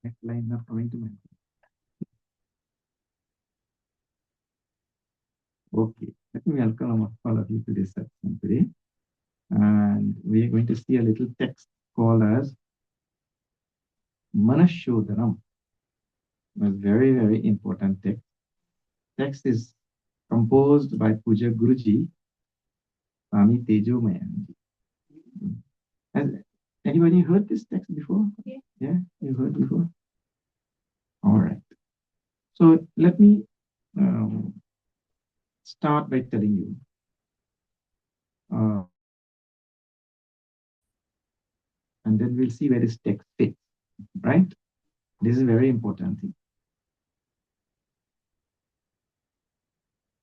Next line not coming to mind. Okay, let me welcome all of you to this session today. And we are going to see a little text called as Manah Sodhanam. A very, very important text. Text is composed by Pujya Guruji, Swami Tejomayanji. Has anybody heard this text before? Yeah, you heard before? All right. So let me start by telling you and then we'll see where this text fits, right? This is a very important thing.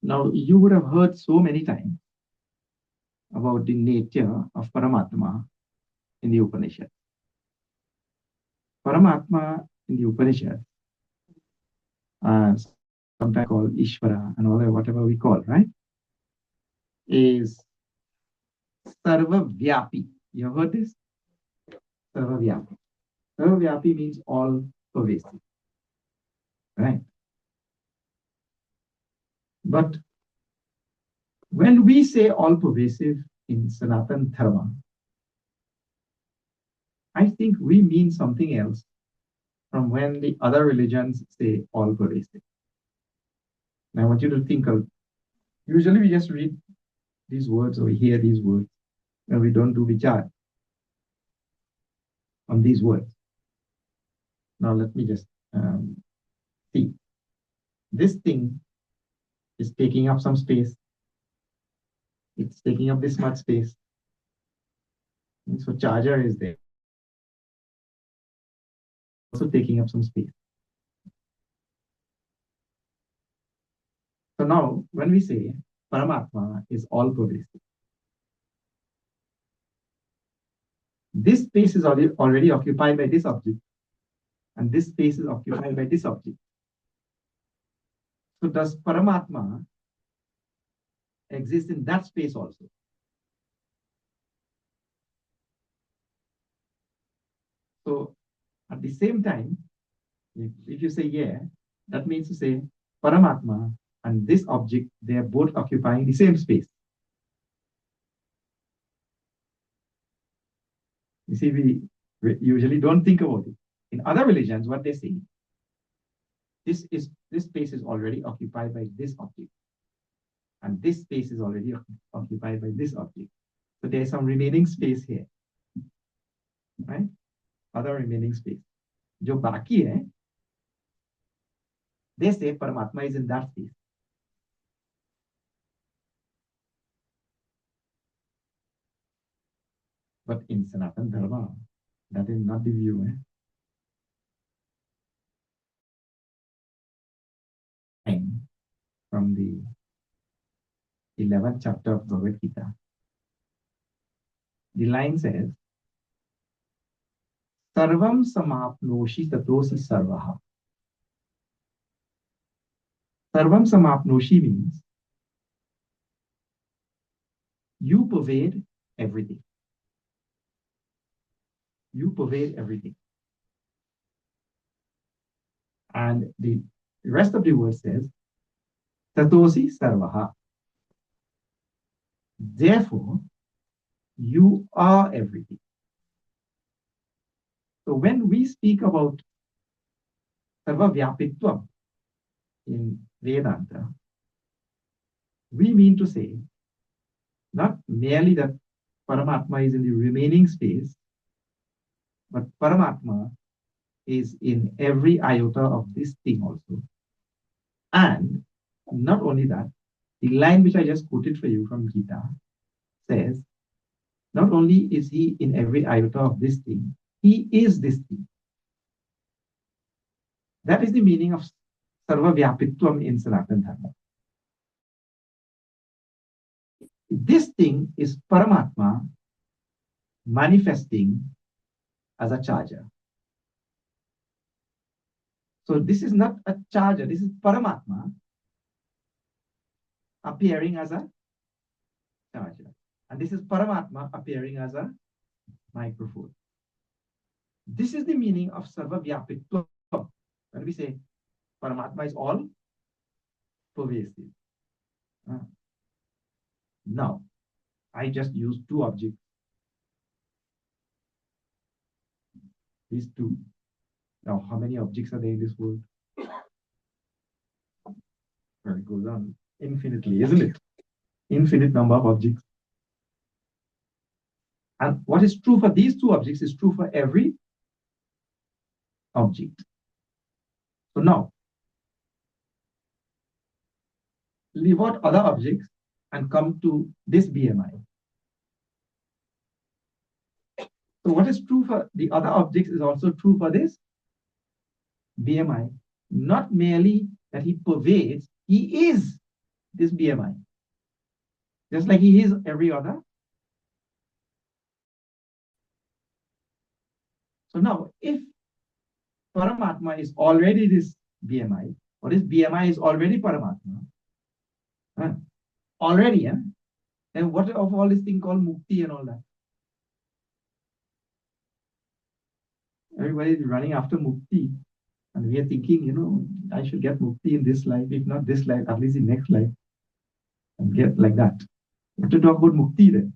Now, you would have heard so many times about the nature of Paramatma in the Upanishad. Paramatma in the Upanishad, sometimes called Ishvara and all that, whatever we call, right, is Sarva Vyapi. You have heard this? Sarva Vyapi. Sarva Vyapi means all pervasive, right? But when we say all pervasive in Sanatan Dharma, I think we mean something else from when the other religions say all pervasive. Now I want you to think of, usually we just read these words or we hear these words and we don't do vichar on these words. Now let me just see. This thing is taking up some space. It's taking up this much space. And so charger is there. Also taking up some space. So now when we say Paramatma is all pervasive, this space is already occupied by this object, and this space is occupied by this object. So does Paramatma exist in that space also? So at the same time, if you say yeah, that means to say Paramatma and this object, they are both occupying the same space. You see, we usually don't think about it. In other religions, what they say, this space is already occupied by this object. And this space is already occupied by this object. So there's some remaining space here, right? Other remaining space. जो बाकी है, they say Paramatma is in that space. But in Sanatana Dharma, that is not the view. From the 11th chapter of Bhagavad Gita, the line says, Sarvam samapnoshi tatosi sarvaha. Sarvam samapnoshi means you pervade everything. You pervade everything. And the rest of the word says, Tatosi sarvaha. Therefore, you are everything. So when we speak about sarva vyapitvam in Vedanta, we mean to say not merely that Paramatma is in the remaining space, but Paramatma is in every iota of this thing also. And not only that, the line which I just quoted for you from Gita says, not only is he in every iota of this thing, he is this thing. That is the meaning of Sarva Vyapitvam in Sanatana Dharma. This thing is Paramatma manifesting as a charger. So this is not a charger, this is Paramatma appearing as a charger. And this is Paramatma appearing as a microphone. This is the meaning of Sarva Vyapitvam. When we say Paramatma is all pervasive. Now, I just used two objects. These two. Now, how many objects are there in this world? Well, it goes on infinitely, isn't it? Infinite number of objects. And what is true for these two objects is true for every object. So now, leave out other objects and come to this BMI. So what is true for the other objects is also true for this BMI. Not merely that he pervades, he is this BMI. Just like he is every other. So now, if Paramatma is already this BMI, or this BMI is already Paramatma, already, and what of all this thing called mukti and all that? Everybody is running after mukti, and we are thinking, I should get mukti in this life, if not this life, at least in next life, and get like that. We have to talk about mukti then.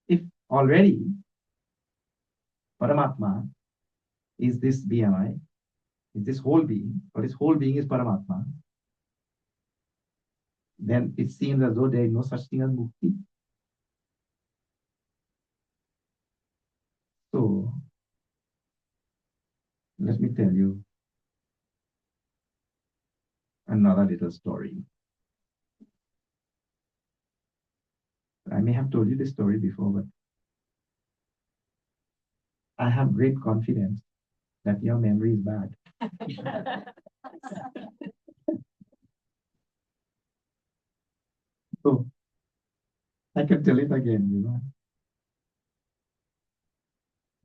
If already Paramatma is this BMI, is this whole being, or this whole being is Paramatma, then it seems as though there is no such thing as mukti. So, let me tell you another little story. I may have told you this story before, but I have great confidence that your memory is bad. So, I can tell it again,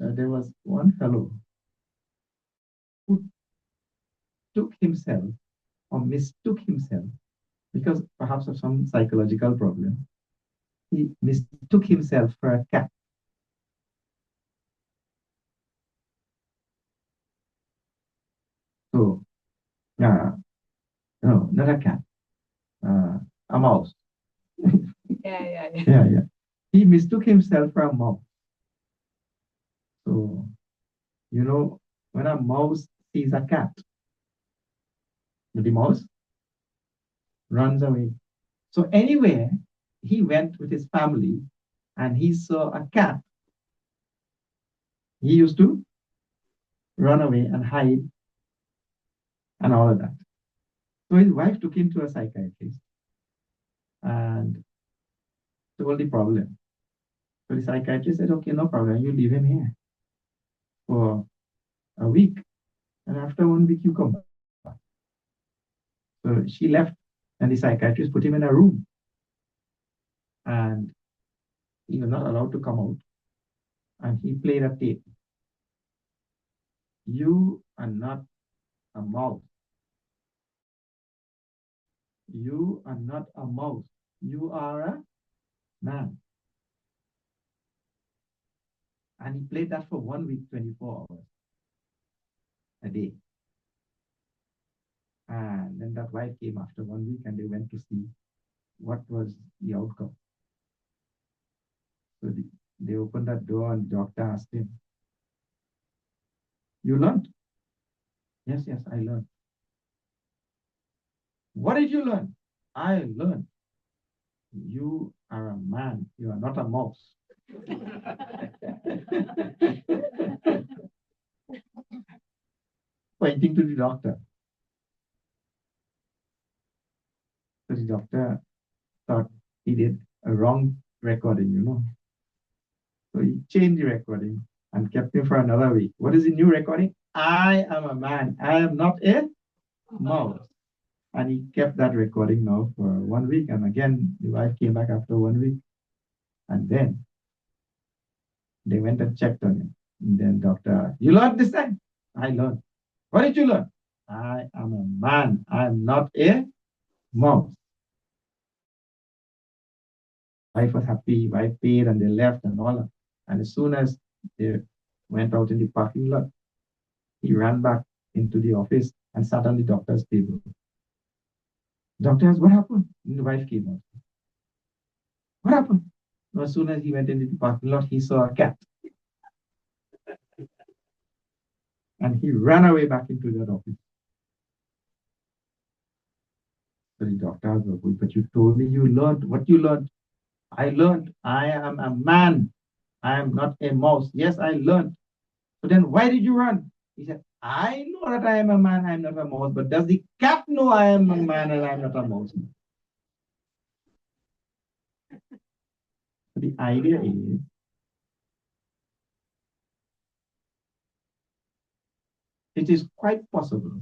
there was one fellow who took himself or mistook himself because perhaps of some psychological problem. He mistook himself for a cat. So, no, not a cat, a mouse. Yeah. He mistook himself for a mouse. So, when a mouse sees a cat, the mouse runs away. So anyway, he went with his family and he saw a cat. He used to run away and hide and all of that. So his wife took him to a psychiatrist and told the problem. So the psychiatrist said, okay, no problem. You leave him here for a week. And after 1 week, you come back. So she left and the psychiatrist put him in a room. And he was not allowed to come out. And he played a tape. You are not a mouse. You are not a mouse. You are a man. And he played that for 1 week, 24 hours a day. And then that wife came after 1 week and they went to see what was the outcome. So they opened that door and the doctor asked him, you learned? Yes, yes, I learned. What did you learn? I learned. You are a man. You are not a mouse. Pointing to the doctor. So the doctor thought he did a wrong recording. So he changed the recording and kept him for another week. What is the new recording? I am a man. I am not a mouse. And he kept that recording now for 1 week. And again, the wife came back after 1 week. And then they went and checked on him. And then doctor, you learned this time? I learned. What did you learn? I am a man. I am not a mouse. Wife was happy. Wife paid and they left and all that. And as soon as they went out in the parking lot, he ran back into the office and sat on the doctor's table. Doctor asked, what happened? And the wife came out. What happened? As soon as he went into the parking lot, he saw a cat. And he ran away back into that office. So the doctor asked, but you told me you learned. What you learned? I learned. I am a man. I am not a mouse. Yes, I learned. So then why did you run? He said, I know that I am a man, I am not a mouse, but does the cat know I am a man and I am not a mouse? The idea is it is quite possible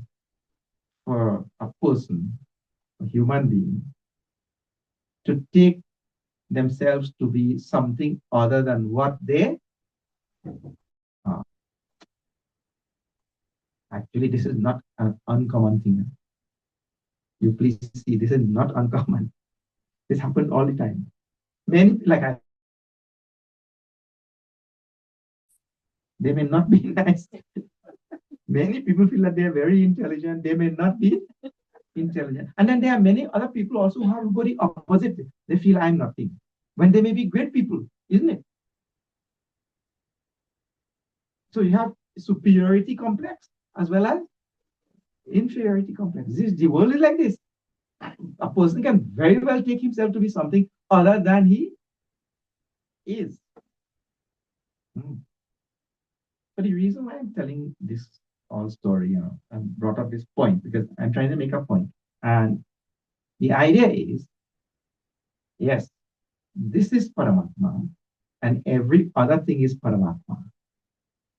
for a person, a human being, to take themselves to be something other than what they are. Actually, this is not an uncommon thing. You please see, this is not uncommon. This happens all the time. Many, they may not be nice. Many people feel that they are very intelligent. They may not be intelligent. And then there are many other people also who have got the opposite. They feel I'm nothing. When they may be great people, isn't it? So you have superiority complex as well as inferiority complex. The world is like this. A person can very well take himself to be something other than he is. But the reason why I'm telling this all story, I brought up this point because I'm trying to make a point. And the idea is, yes, this is Paramatma and every other thing is Paramatma.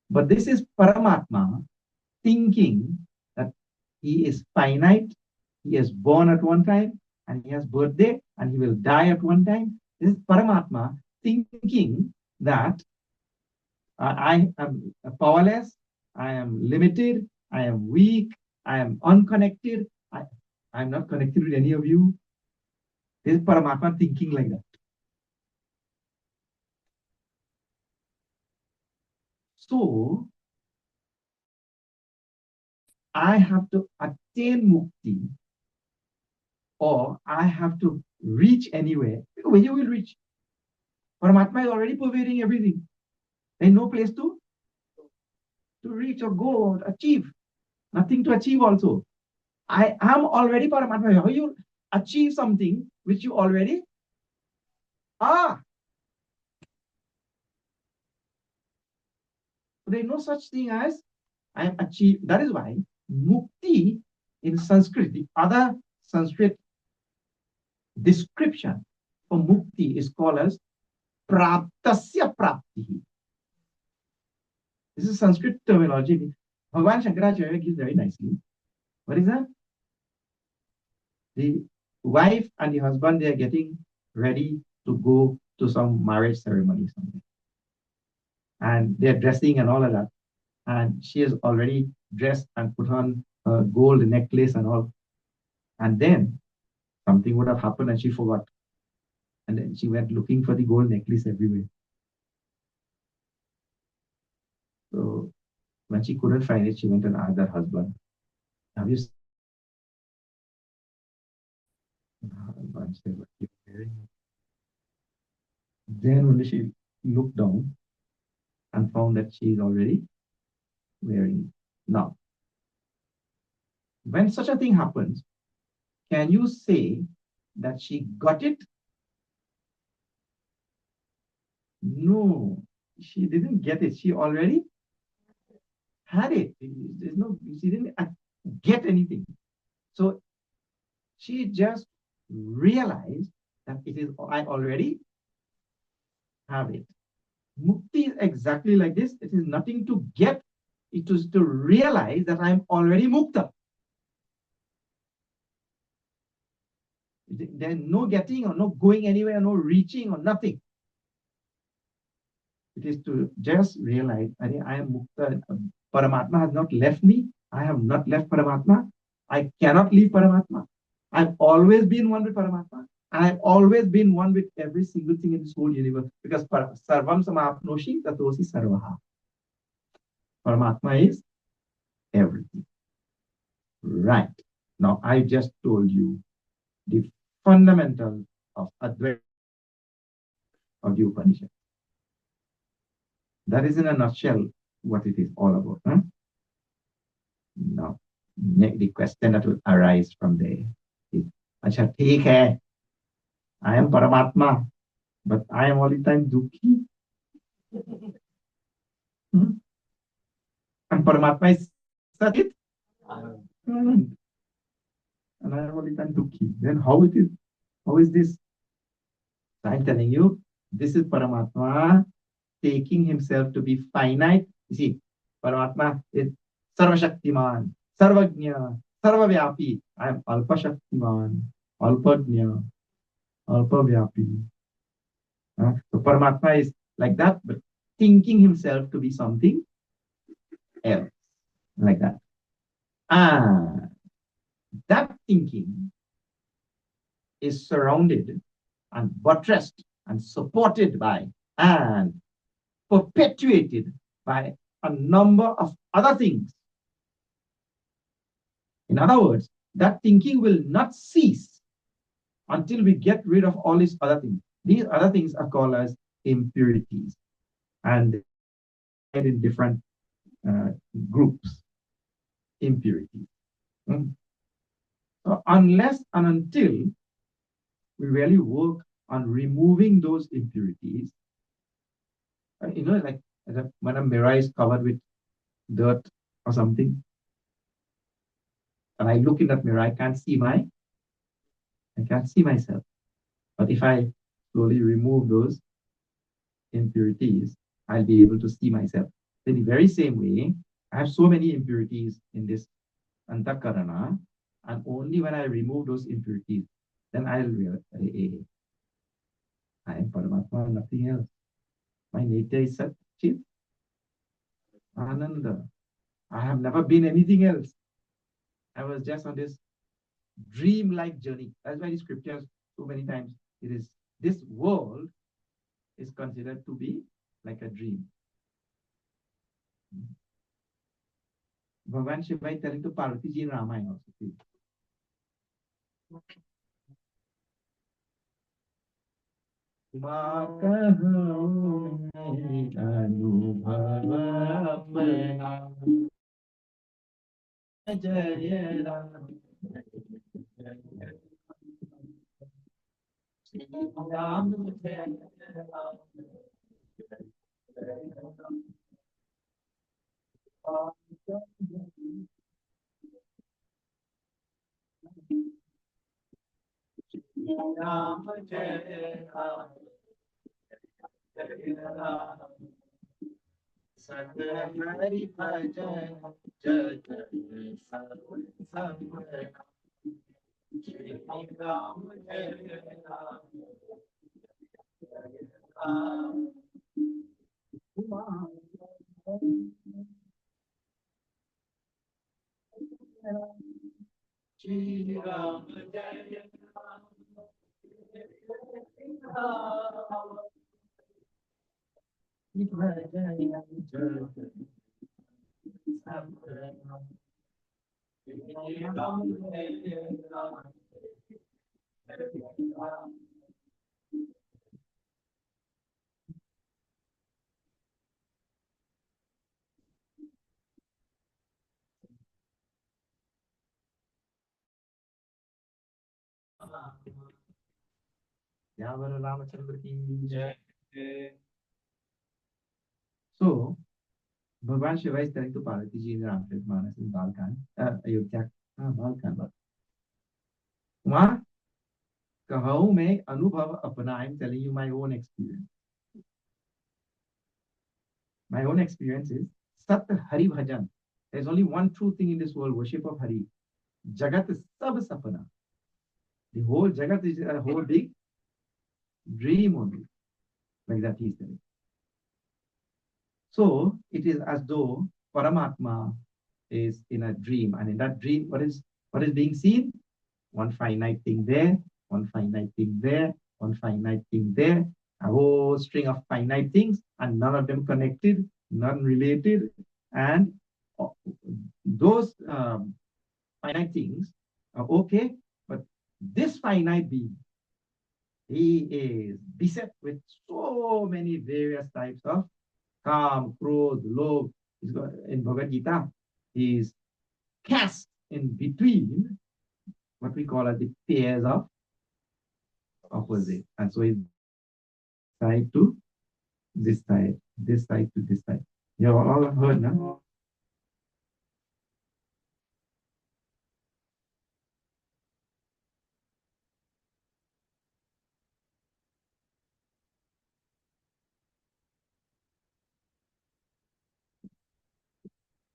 But this is Paramatma thinking that he is finite, he is born at one time, and he has birthday, and he will die at one time. This is Paramatma thinking that I am powerless, I am limited, I am weak, I am unconnected, I'm not connected with any of you. This is Paramatma thinking like that. So, I have to attain mukti or I have to reach anywhere. When you will reach? Paramatma is already pervading everything. There's no place to reach or go or achieve. Nothing to achieve also. I am already Paramatma. How you achieve something which you already are. There is no such thing as I am achieved. That is why mukti in Sanskrit, the other Sanskrit description for mukti is called as praptasya prapti. This is Sanskrit terminology. Bhagavan Shankaracharya gives very nicely. What is that? The wife and the husband, they are getting ready to go to some marriage ceremony somewhere. And they're dressing and all of that. And she is already dressed and put on a gold necklace and all. And then something would have happened and she forgot. And then she went looking for the gold necklace everywhere. So when she couldn't find it, she went and asked her husband, have you seen? Husband said, what are you wearing? Then only she looked down and found that she is already wearing it. Now, when such a thing happens, can you say that she got it? No, she didn't get it. She already had it. There's no, she didn't get anything. So she just realized that it is, I already have it. Mukti is exactly like this. It is nothing to get. It is to realize that I'm already mukta. There's no getting or no going anywhere, no reaching or nothing. It is to just realize, I am mukta. Paramatma has not left me. I have not left Paramatma. I cannot leave Paramatma. I've always been one with Paramatma. And I've always been one with every single thing in this whole universe. Because Sarvam Samapnoshi Tatosi Sarvaha. Paramatma is everything. Right. Now, I just told you the fundamental of Advaita of the Upanishad. That is in a nutshell what it is all about. Huh? Now, the question that will arise from there is, Acha, theek hai. I am Paramatma, but I am all the time Dukhi. Hmm? And Paramatma is Satit. And I am all the time Dukhi. Then how it is? How is this? So I'm telling you, this is Paramatma taking himself to be finite. You see, Paramatma is Sarvashaktiman, Sarvagnya, Sarvavyapi. I am Alpashaktiman, Alpagnya, Alpavyapi. So Paramatma is like that, but thinking himself to be something else, like that. And that thinking is surrounded and buttressed and supported by and perpetuated by a number of other things. In other words, that thinking will not cease until we get rid of all these other things. These other things are called as impurities, and in different groups, impurities. So unless and until we really work on removing those impurities, like when a mirror is covered with dirt or something, and I look in that mirror, I can't see myself. But if I slowly remove those impurities, I'll be able to see myself. In the very same way, I have so many impurities in this antakarana, and only when I remove those impurities, then I'll realize, I am Paramatma, nothing else. My nature is Sat Chit Ananda. I have never been anything else. I was just on this dream-like journey. That's why the scriptures, so many times, it is this world is considered to be like a dream. Bhagavan Shiva is telling to Parvati Ji in Ramayana also. So, Bhagwan Shiva is telling to Parvati ji in Ramcharit Manas in Balkan, Ayodhya, Balkan. वहाँ कहूँ मैं अनुभव अपना, I'm telling you my own experience. My own experience is Sat Hari Bhajan. There's only one true thing in this world, worship of Hari. Jagat is sab sapna. The whole Jagat is a whole big dream only. Like that he is telling. So it is as though Paramatma is in a dream, and in that dream, what is being seen? One finite thing there, one finite thing there, one finite thing there, a whole string of finite things, and none of them connected, none related, and those finite things are okay, but this finite being, he is beset with so many various types of Kam, Krodh, Lobh. In Bhagavad Gita, he is cast in between what we call as the pairs of opposite. And so it's side to this side to this side. You have all heard now?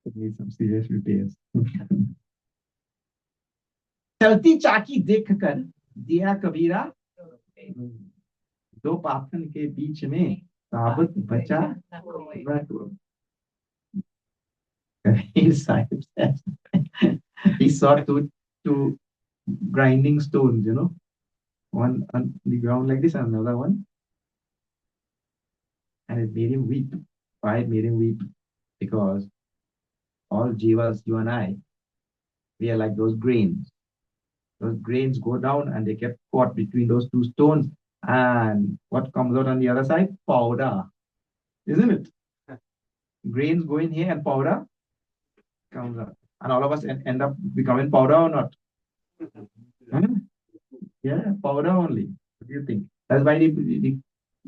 It needs some serious repairs. चलती चाकी देखकर दिया कबीरा दो पाथन के बीच में साबत बचा Kabir Sahib says he saw two grinding stones, one on the ground like this and another one, and it made him weep. Why it made him weep? Because all jivas, you and I, we are like those grains. Those grains go down and they get caught between those two stones. And what comes out on the other side? Powder, isn't it? Grains go in here and powder comes out. And all of us end up becoming powder or not? Huh? Yeah, powder only. What do you think? That's why the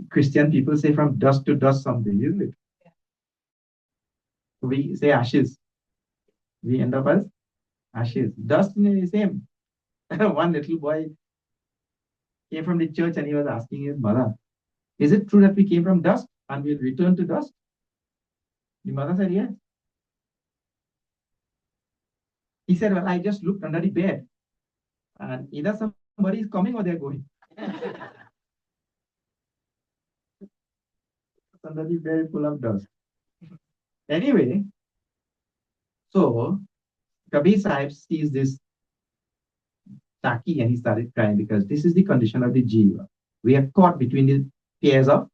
Christian people say from dust to dust something, isn't it? We say ashes. We end up as ashes. Dust is the same. One little boy came from the church and he was asking his mother, is it true that we came from dust and we'll return to dust? The mother said, yes. He said, well, I just looked under the bed and either somebody is coming or they're going. Under the bed full of dust. Anyway, so Kabir Sahib sees this Taki and he started crying because this is the condition of the jiva. We are caught between the pairs of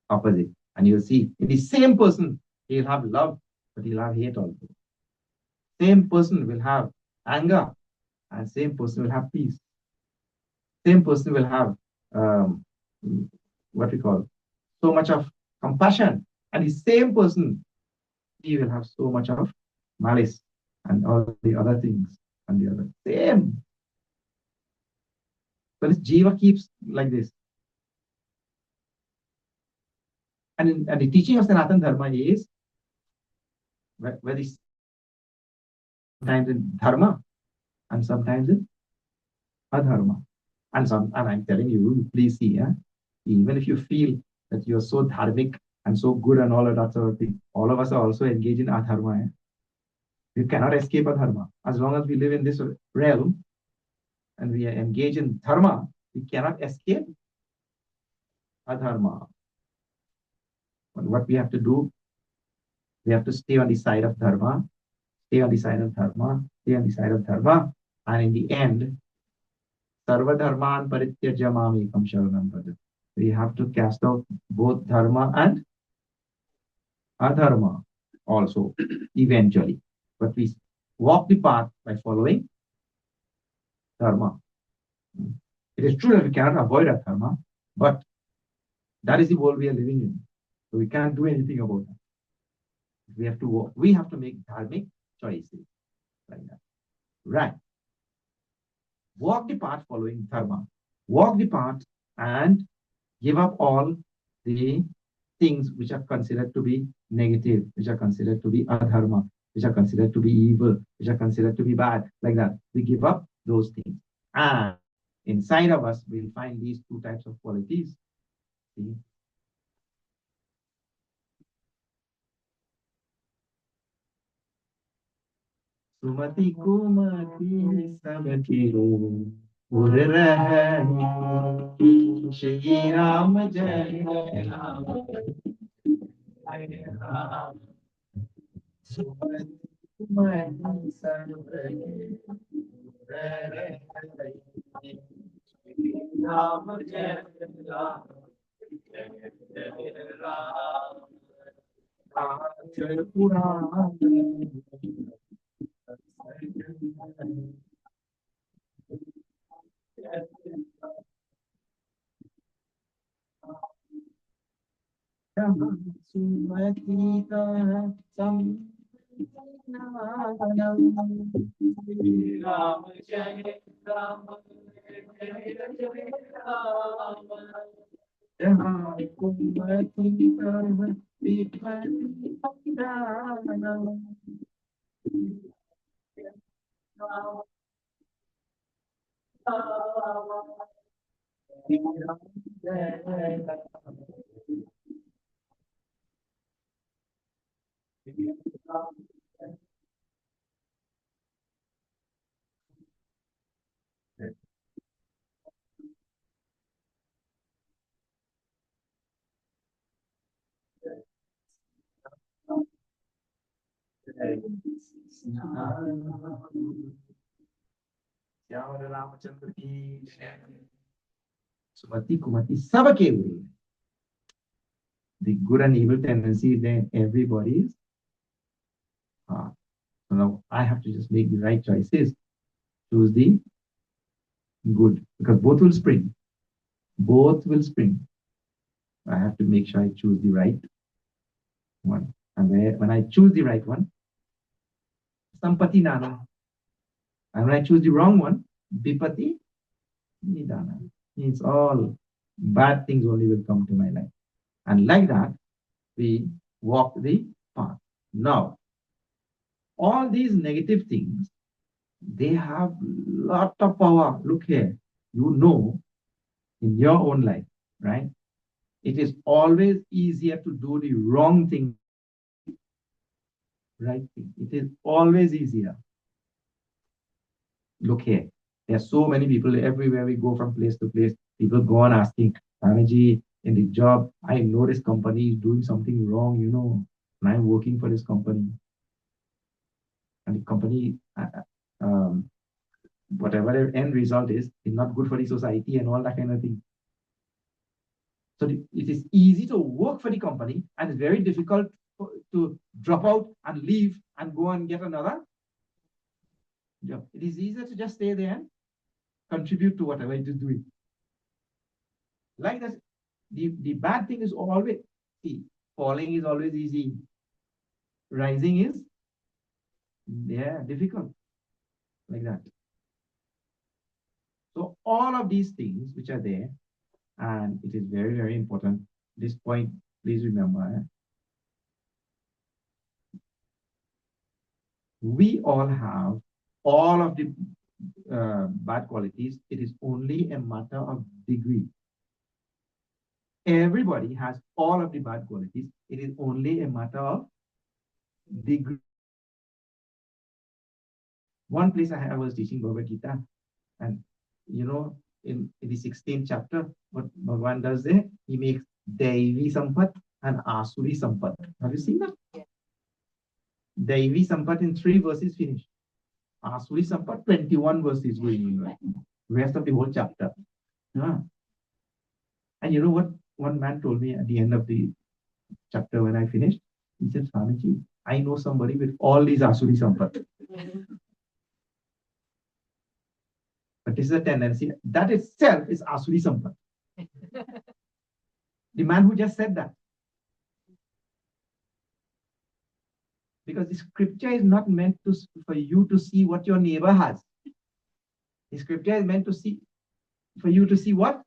opposite. And you'll see in the same person, he'll have love, but he'll have hate also. Same person will have anger, and same person will have peace. Same person will have what we call so much of compassion, and the same person he will have so much of malice and all the other things and the other same. So this jiva keeps like this. And the teaching of Sanatana Dharma is very sometimes in dharma and sometimes in adharma. And I'm telling you, please see, even if you feel that you're so dharmic and so good and all of that sort of thing, all of us are also engaged in adharma. You cannot escape adharma. As long as we live in this realm and we are engaged in dharma, we cannot escape adharma. But what we have to do, we have to stay on the side of dharma, stay on the side of dharma, stay on the side of dharma, and in the end, sarva dharman parityajya mamekam sharanam bhaja. We have to cast out both dharma and adharma also, eventually. But we walk the path by following dharma. It is true that we cannot avoid adharma, but that is the world we are living in. So we can't do anything about that. We have to walk. We have to make dharmic choices like that. Right. Walk the path following dharma. Walk the path and give up all the things which are considered to be negative, which are considered to be adharma, which are considered to be evil, which are considered to be bad, like that. We give up those things. And inside of us, we'll find these two types of qualities. See? Sumati kumati sabati urrahani Shri Ram Jai Ram Sumati kumati sabati urrahani Shri Ram Jai Ram Jai Ram Jai Puran Sumatita Sam Ram Jai Ram Jai Kumatita Vipatina Ramachandra ki Sumati Kumati Sabake Uri. The good and evil tendency is there in everybody's heart. So now I have to just make the right choices, choose the good, because both will spring. Both will spring. I have to make sure I choose the right one. And when I choose the right one, Sampati Nana. And when I choose the wrong one, Vipati Nidana. Means all bad things only will come to my life. And like that, we walk the path. Now, all these negative things, they have lot of power. Look here, you know, in your own life, right? It is always easier to do the wrong thing, right thing. It is always easier. Look here, there are so many people everywhere we go from place to place. People go on asking, Swamiji, in the job, I know this company is doing something wrong, you know, and I'm working for this company. And the company, whatever the end result is not good for the society and all that kind of thing. So it is easy to work for the company and it's very difficult to drop out and leave and go and get another job. It is easier to just stay there and contribute to whatever it is doing. Like that, the bad thing is always, see, falling is always easy. Rising is, yeah, difficult. Like that. So all of these things which are there, and it is very, very important. This point, please remember, we all have all of the bad qualities. It is only a matter of degree. Everybody has all of the bad qualities. It is only a matter of degree. One place I was teaching Bhagavad Gita, and in the 16th chapter, what Bhagavan does there, he makes Devi Sampat and Asuri Sampat. Have you seen that? Yeah. Devi Sampat in 3 verses finished. Asuri Sampat, 21 verses going in, right? Rest of the whole chapter. Yeah. And you know what one man told me at the end of the chapter when I finished? He said, Swamiji, I know somebody with all these Asuri Sampat. But this is a tendency. That itself is Asuri Sampat. The man who just said that. Because the scripture is not meant for you to see what your neighbor has. The scripture is meant for you to see what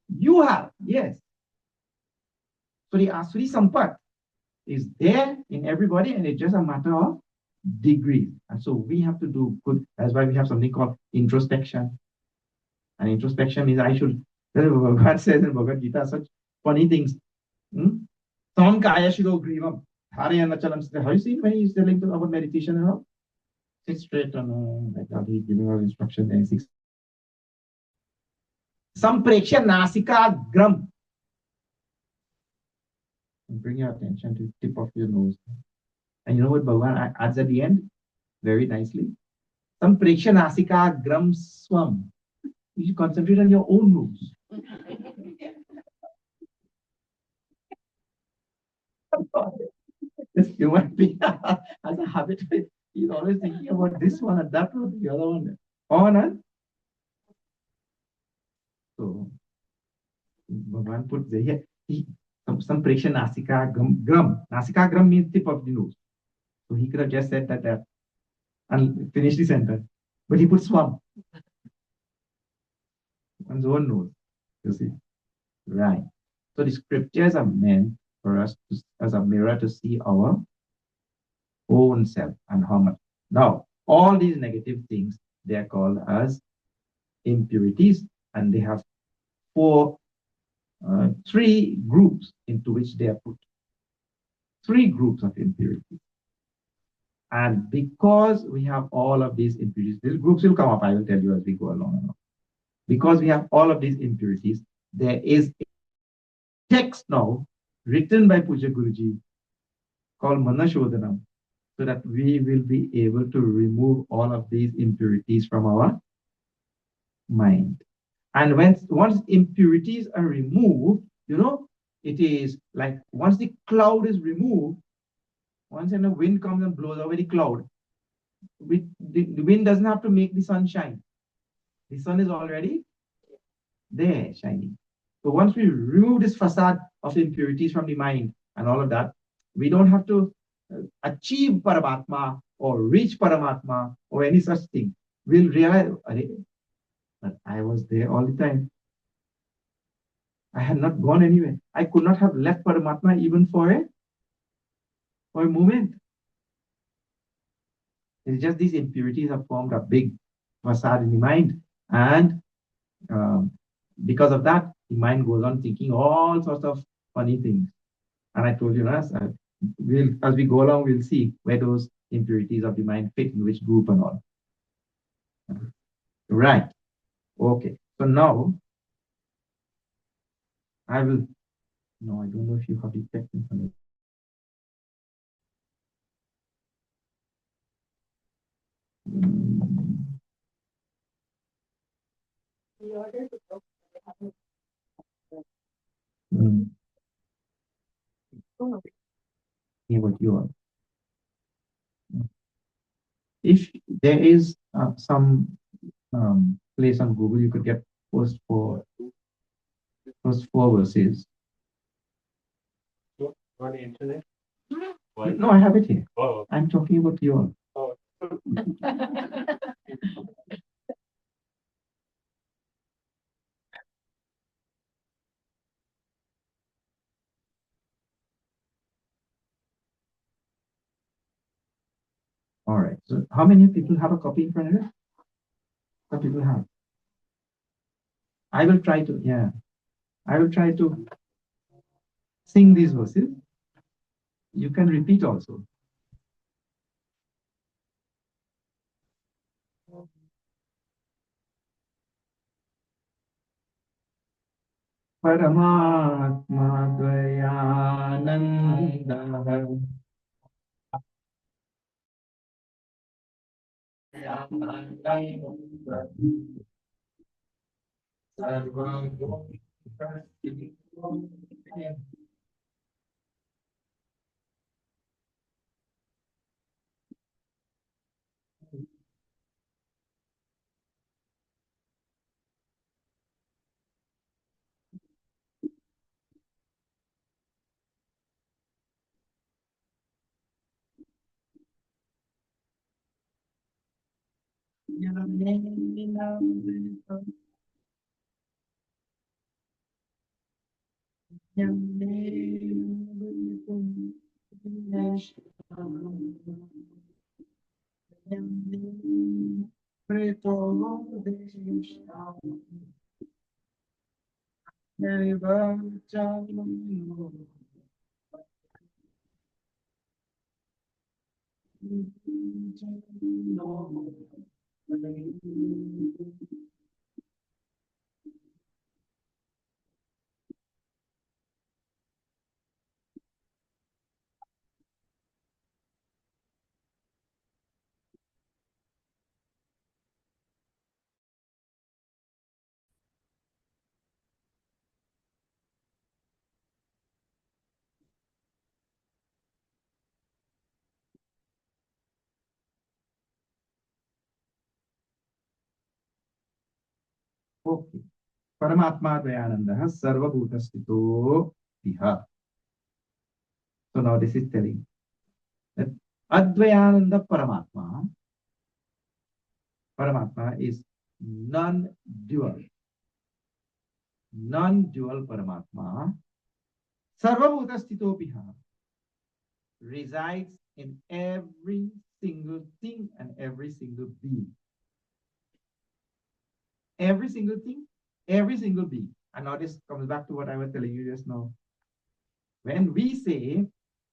you have. Yes. So the Asuri Sampat is there in everybody, and it's just a matter of degrees. And so we have to do good. That's why we have something called introspection. And introspection means God says in Bhagavad Gita such funny things. Some kaya shigo grivam. Have you seen when he's telling about meditation and all? Sit straight and like that, he's giving us instruction and 6. Sampreksha nasika gram. Bring your attention to the tip of your nose. And you know what Bhagavan adds at the end? Very nicely. Sampreksha nasika gram swam. You should concentrate on your own nose. This human being has a habit. He's always thinking about this one and that one, the other one. On and so Bhagavan put there here. Some preksha nasika gram. Nasika gram means tip of the nose. So he could have just said that and finished the sentence. But he put swam. One's own nose. You see? Right. So the scriptures are meant for us as a mirror to see our own self and how much. Now, all these negative things, they are called as impurities, and they have 3 groups into which they are put. 3 groups of impurities. And because we have all of these impurities, these groups will come up, I will tell you as we go along. Because we have all of these impurities, there is a text now written by Pujya Guruji called Manah Sodhanam, so that we will be able to remove all of these impurities from our mind. And once impurities are removed, it is like once the cloud is removed, once the wind comes and blows away the cloud, the wind doesn't have to make the sun shine. The sun is already there shining. So once we remove this facade of impurities from the mind and all of that, we don't have to achieve Paramatma or reach Paramatma or any such thing. We'll realize that I was there all the time. I had not gone anywhere. I could not have left Paramatma even for a moment. It's just these impurities have formed a big facade in the mind. And because of that, the mind goes on thinking all sorts of funny things. And I told you, as we go along, we'll see where those impurities of the mind fit in which group and all. Right. Okay. So now, I don't know if you have the text in front of you. Yeah, what you are. If there is some place on Google, you could get first 4 verses. On the internet? No, I have it here. Oh. I'm talking about you all. Oh. So how many people have a copy in front of it? Some people have. I will try to, yeah, I will try to sing these verses. You can repeat also. Paramatma Dvayananda Okay. Paramatma Dvayananda Sarvabhutasthito Viha. So now this is telling that Advayananda Paramatma is non-dual. Non-dual Paramatma Sarvabhutasthito Viha resides in every single thing and every single being. Every single thing, every single being. And now this comes back to what I was telling you just now. When we say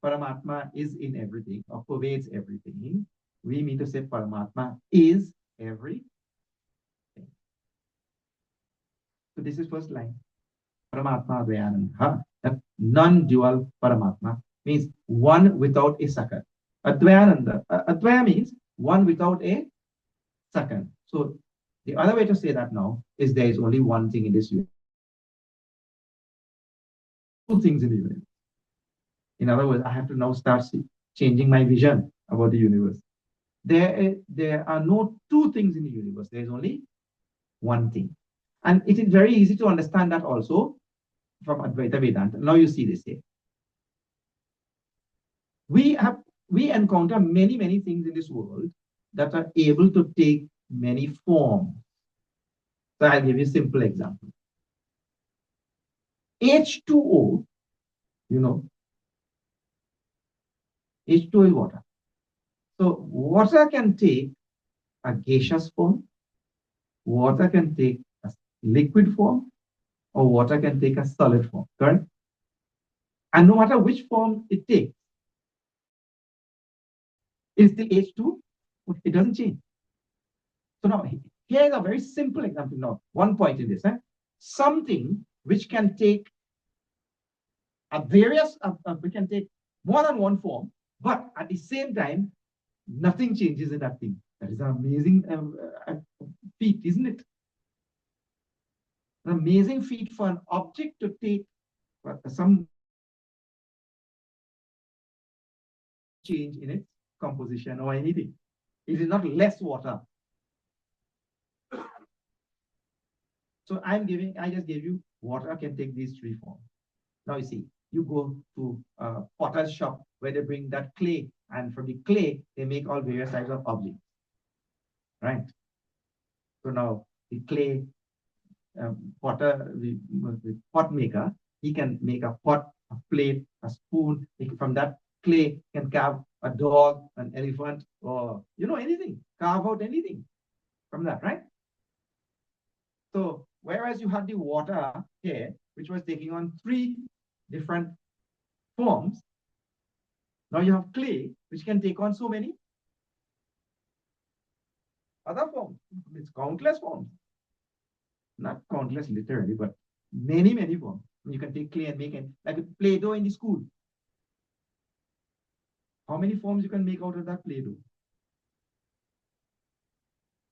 Paramatma is in everything or pervades everything, we mean to say Paramatma is everything. So this is first line. Paramatma Dvayananda. That non-dual Paramatma means one without a second. Advayananda. Advaya means one without a second. So the other way to say that now is there is only one thing in this universe. Two things in the universe. In other words, I have to now start changing my vision about the universe. There are no two things in the universe. There is only one thing. And it is very easy to understand that also from Advaita Vedanta. Now you see this here. We encounter many, many things in this world that are able to take many forms. So I'll give you a simple example. H2O, you know, H2O is water. So water can take a gaseous form, water can take a liquid form, or water can take a solid form, correct? And no matter which form it takes, it's still H2, it doesn't change. So now, here is a very simple example now. One point in this, something which can take we can take more than one form, but at the same time, nothing changes in that thing. That is an amazing feat, isn't it? An amazing feat for an object to take some change in its composition or anything. It is not less water. So I just gave you water can take these three forms. Now you see, you go to a potter's shop where they bring that clay, and from the clay, they make all various types of objects, right? So now the clay the pot maker, he can make a pot, a plate, a spoon. From that clay can carve a dog, an elephant, or anything. Carve out anything from that, right? So whereas you had the water here, which was taking on 3 different forms, now you have clay, which can take on so many other forms. It's countless forms. Not countless literally, but many, many forms. You can take clay and make it like a Play-Doh in the school. How many forms you can make out of that Play-Doh?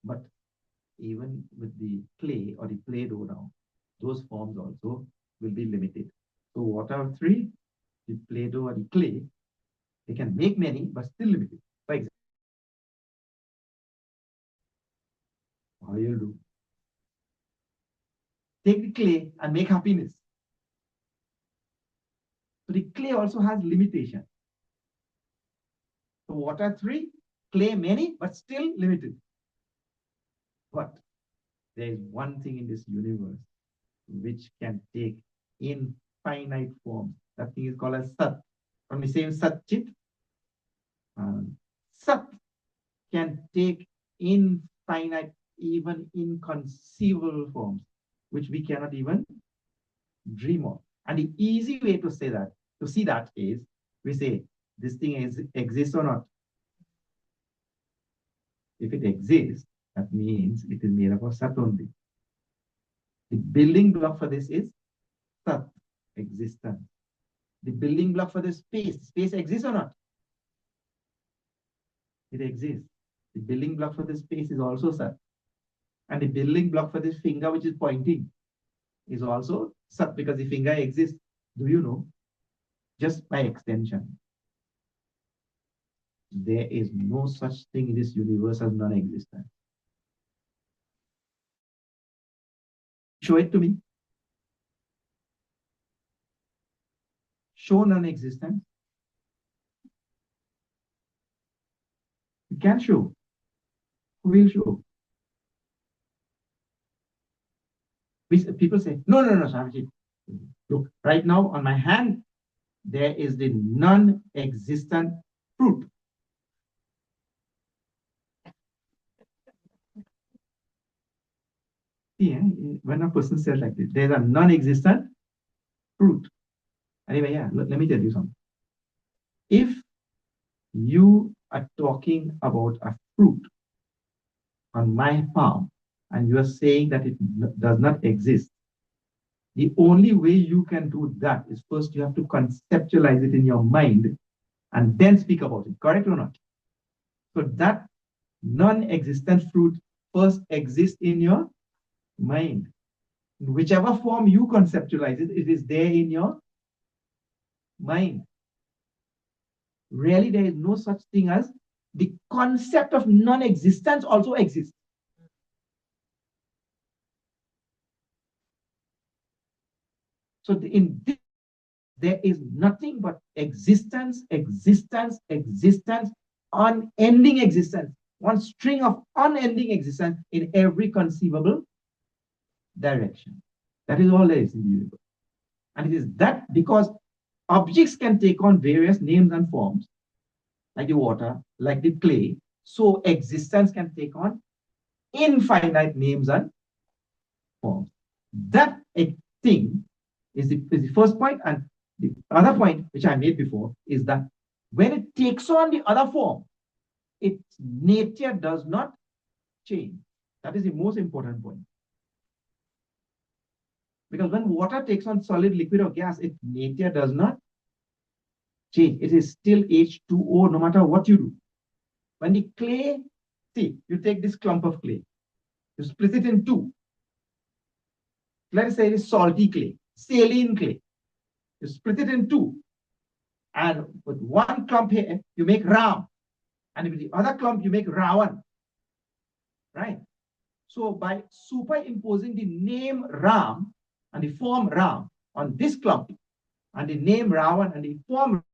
But even with the clay or the Play-Doh now, those forms also will be limited. So what are 3? The Play-Doh or the clay, they can make many, but still limited. For example, how you do? Take the clay and make happiness. So the clay also has limitation. So what are 3? Clay many, but still limited. But there is one thing in this universe which can take infinite forms. That thing is called as Sat. From the same Sat Chit. Sat can take infinite, even inconceivable forms, which we cannot even dream of. And the easy way to say that, to see that is, we say, this thing exists or not. If it exists, that means it is made up of Sat only. The building block for this is Sat, existence. The building block for the space exists or not? It exists. The building block for the space is also Sat. And the building block for this finger, which is pointing, is also Sat, because the finger exists. Do you know? Just by extension, there is no such thing in this universe as non-existent. Show it to me. Show non-existence. You can show. Who will show? People say, no, Swamiji. Look, right now on my hand, there is the non-existent fruit. Yeah, when a person says like this, there's a non-existent fruit. Anyway, yeah, let me tell you something. If you are talking about a fruit on my farm and you are saying that it does not exist, the only way you can do that is first you have to conceptualize it in your mind and then speak about it. Correct or not? So that non-existent fruit first exists in your mind. In whichever form you conceptualize it, it is there in your mind. Really, there is no such thing as the concept of non-existence also exists. So in this, there is nothing but existence, existence, existence, unending existence. One string of unending existence in every conceivable direction. That is all there is in the universe. And it is that because objects can take on various names and forms, like the water, like the clay, so existence can take on infinite names and forms. That thing is the first point. And the other point, which I made before, is that when it takes on the other form, its nature does not change. That is the most important point. Because when water takes on solid, liquid, or gas, its nature does not change. It is still H2O no matter what you do. When the clay, see, you take this clump of clay, you split it in 2. Let's say it is salty clay, saline clay. You split it in 2. And with one clump here, you make Ram. And with the other clump, you make Ravan. Right? So by superimposing the name Ram and the form Ram on this clump, and the name Ravan and the form,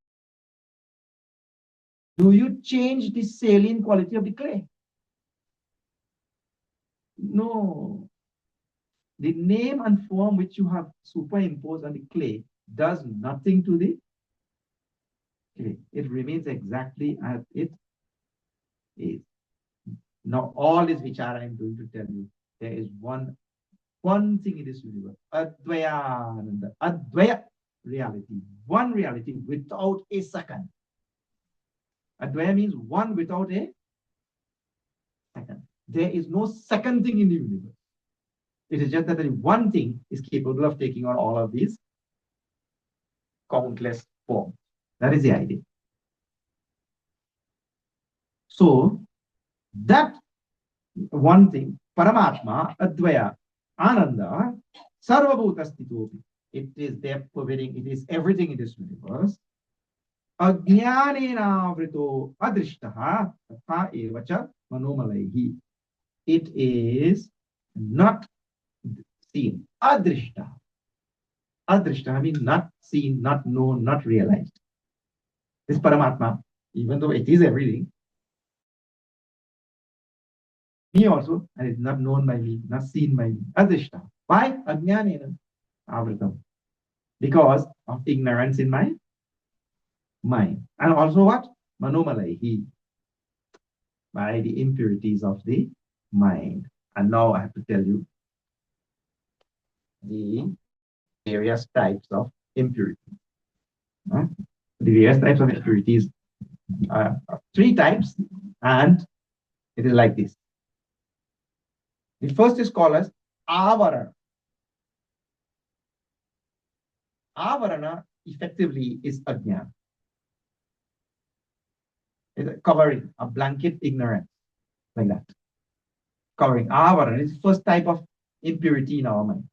do you change the saline quality of the clay? No. The name and form which you have superimposed on the clay does nothing to the Okay, it remains exactly as it is. Now, all this vichara I'm going to tell you, there is one thing in this universe, Advayananda, Advaya reality, one reality without a second. Advaya means one without a second. There is no second thing in the universe. It is just that one thing is capable of taking on all of these countless forms. That is the idea. So that one thing, Paramatma, Advaya, Ananda, Sarvabhuta Stitopi. It is there pervading, it is everything in this universe. Ajnanena vrito adrishtaha tatha evacha manomalaihi. It is not seen. Adrishtaha. Adrishtaha means not seen, not known, not realized. This Paramatma, even though it is everything, me also, and it's not known by me, not seen by me. Adrishtaha. Why? Ajnanena avritam. Because of ignorance in my mind. And also what? Manomalaihi. By the impurities of the mind. And now I have to tell you the various types of impurity. The various types of impurities are three types, and it is like this. The first is called as avarana. Avarana effectively is ajnana. It's a covering, a blanket ignorance, like that. Covering. Avarana is the first type of impurity in our mind.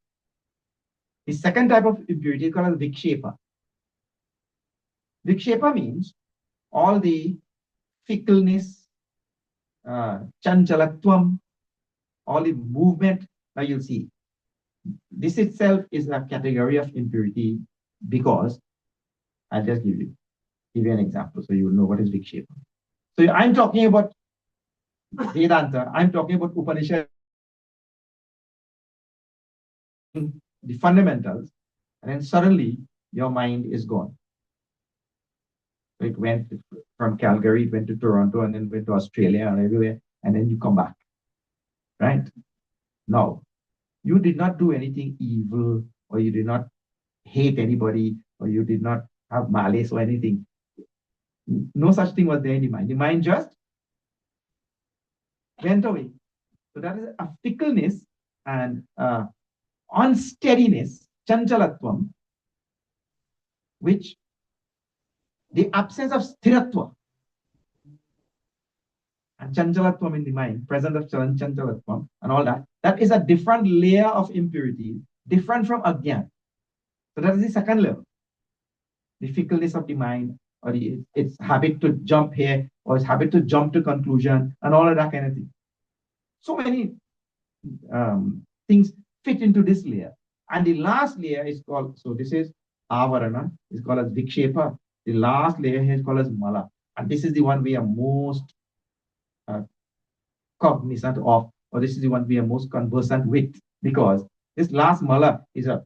The second type of impurity is called as vikshepa. Vikshepa means all the fickleness, chanchalatvam, all the movement. Now you'll see, this itself is a category of impurity because I'll just give you an example so you will know what is vikshepa. So I'm talking about Vedanta, I'm talking about Upanishad, the fundamentals, and then suddenly your mind is gone. So it went from Calgary, it went to Toronto, and then went to Australia and everywhere, and then you come back. Right? Now, you did not do anything evil, or you did not hate anybody, or you did not have malice or anything. No such thing was there in the mind. The mind just went away. So that is a fickleness and unsteadiness, chanchalatvam, which the absence of sthiratva and chanchalatvam in the mind, presence of chanchalatvam and all that, that is a different layer of impurity, different from ajnana. So that is the second level. The fickleness of the mind, or its habit to jump here, or its habit to jump to conclusion, and all of that kind of thing. So many things fit into this layer. And the last layer is called, so this is avarana, is called as vikshepa. The last layer here is called as mala. And this is the one we are most cognizant of, or this is the one we are most conversant with, because this last mala is a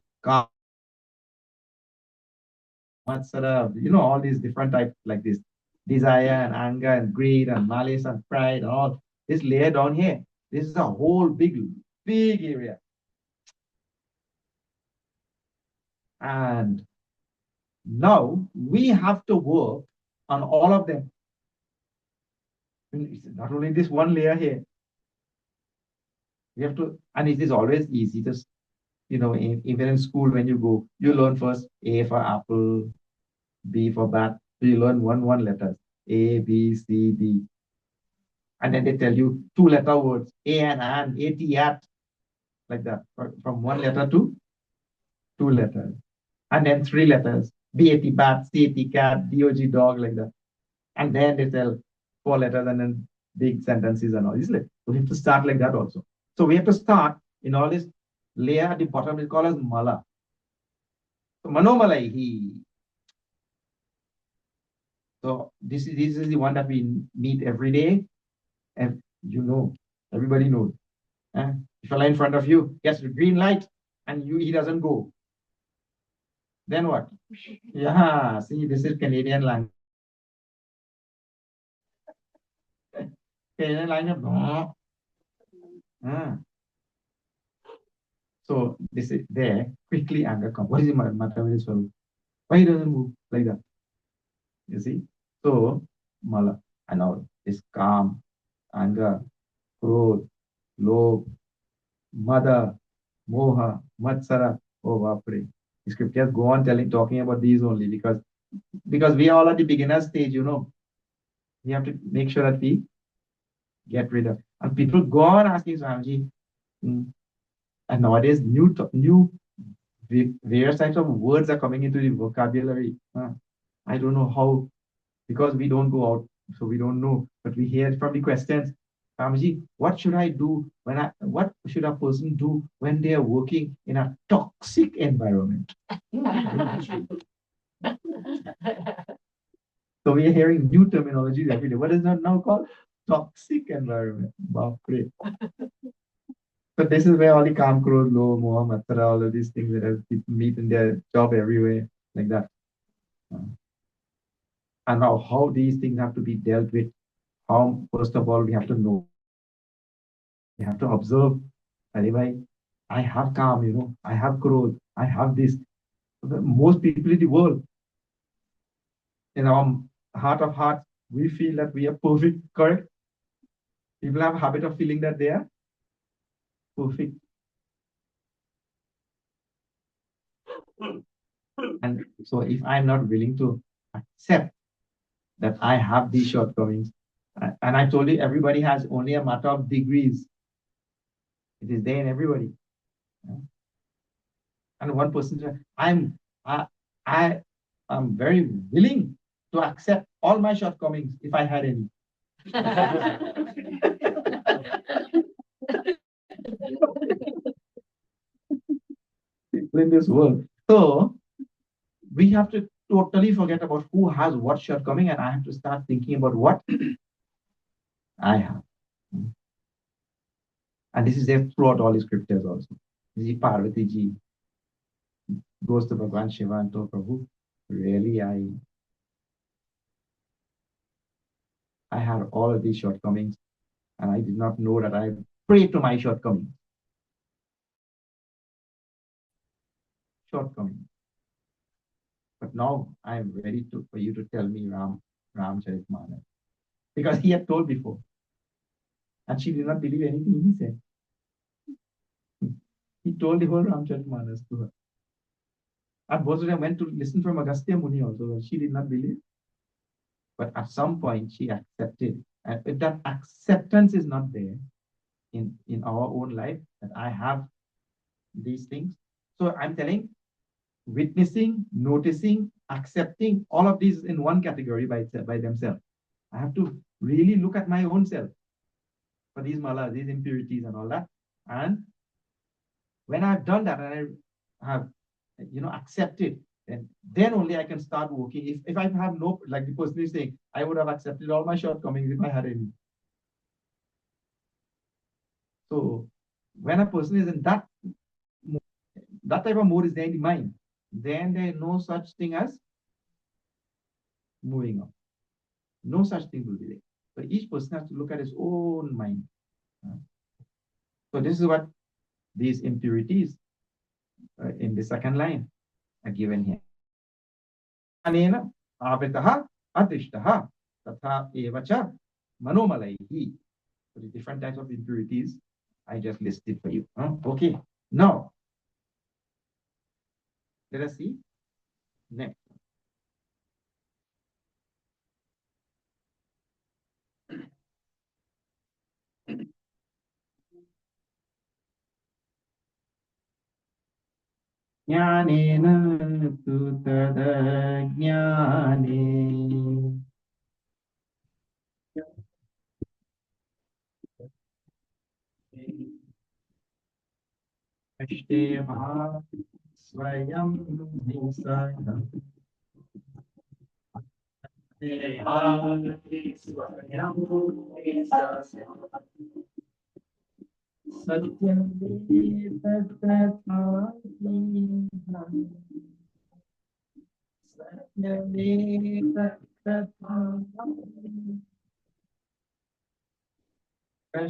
all these different types like this, desire and anger and greed and malice and pride and all this layer down here. This is a whole big area. And now we have to work on all of them. It's not only this one layer here. We have to, and it is always easy to, even in school when you go, you learn first A for apple, B for bat. So you learn one letters, A, B, C, D. And then they tell you two-letter words, A and, A, T, at, like that, from one letter to two letters. And then three letters, B, A, T, bat, C, A, T, cat, D, O, G, dog, like that. And then they tell four letters and then big sentences and all. So we have to start like that also. So we have to start in all this layer at the bottom is called as mala. So manomalaihi. So this is the one that we meet every day. And everybody knows. If a line in front of you gets the green light and he doesn't go, then what? Yeah, see, this is Canadian language. Kaya line of so this is there quickly anger comes. What is the matter with this fellow? Why he doesn't move like that? You see? So Mala and now is calm, anger, growth, lobh, mada, moha, matsara. Oh Vapre. The scriptures go on talking about these only because we are all at the beginner stage, we have to make sure that we get rid of. And people go on asking Swamiji, and nowadays new various types of words are coming into the vocabulary. I don't know how, because we don't go out, so we don't know. But we hear from the questions, Swamiji, what should I do what should a person do when they are working in a toxic environment? So we are hearing new terminologies every day. What is that now called? Toxic environment. Bapre. So this is where all the Kam, Krodh, Lobh, Moha, Matsara, all of these things that people meet in their job everywhere, like that. And now how these things have to be dealt with. How, first of all, we have to know. We have to observe. I have Kam, I have Krodh, I have this. Most people in the world, in our heart of hearts, we feel that we are perfect, correct? People have a habit of feeling that they are perfect. And so if I'm not willing to accept that I have these shortcomings, and I told you everybody has only a matter of degrees. It is there in everybody. And one person said, I am very willing to accept all my shortcomings if I had any. People in this world. So we have to totally forget about who has what shortcoming, and I have to start thinking about what I have. And this is there throughout all the scriptures also. Parvati ji goes to Bhagwan Shiva and told Prabhu, really, I had all of these shortcomings, and I did not know that I prayed to my shortcomings. But now I am ready for you to tell me Ramcharitmanas. Because he had told before. And she did not believe anything he said. He told the whole Ramcharitmanas to her. And Bosudha went to listen from Agastya Muni also. She did not believe. But at some point she accepted. And if that acceptance is not there in our own life, that I have these things. So I'm telling, witnessing, noticing, accepting, all of these in one category by themselves. I have to really look at my own self for these malas, these impurities and all that. And when I've done that and I have, accepted, then only I can start working. If I have no, like the person is saying, I would have accepted all my shortcomings if I had any. So when a person is in that type of mode is there in the mind, then there is no such thing as moving on. No such thing will be there. So each person has to look at his own mind. So this is what these impurities in the second line are given here. Anena avitaha adishtaha tatha evacha manomalaihi. So the different types of impurities I just listed for you. Okay. Now, let us see next. Jnanena tu tadajnane ashteva swayam hisayam swayam hisayam satyam And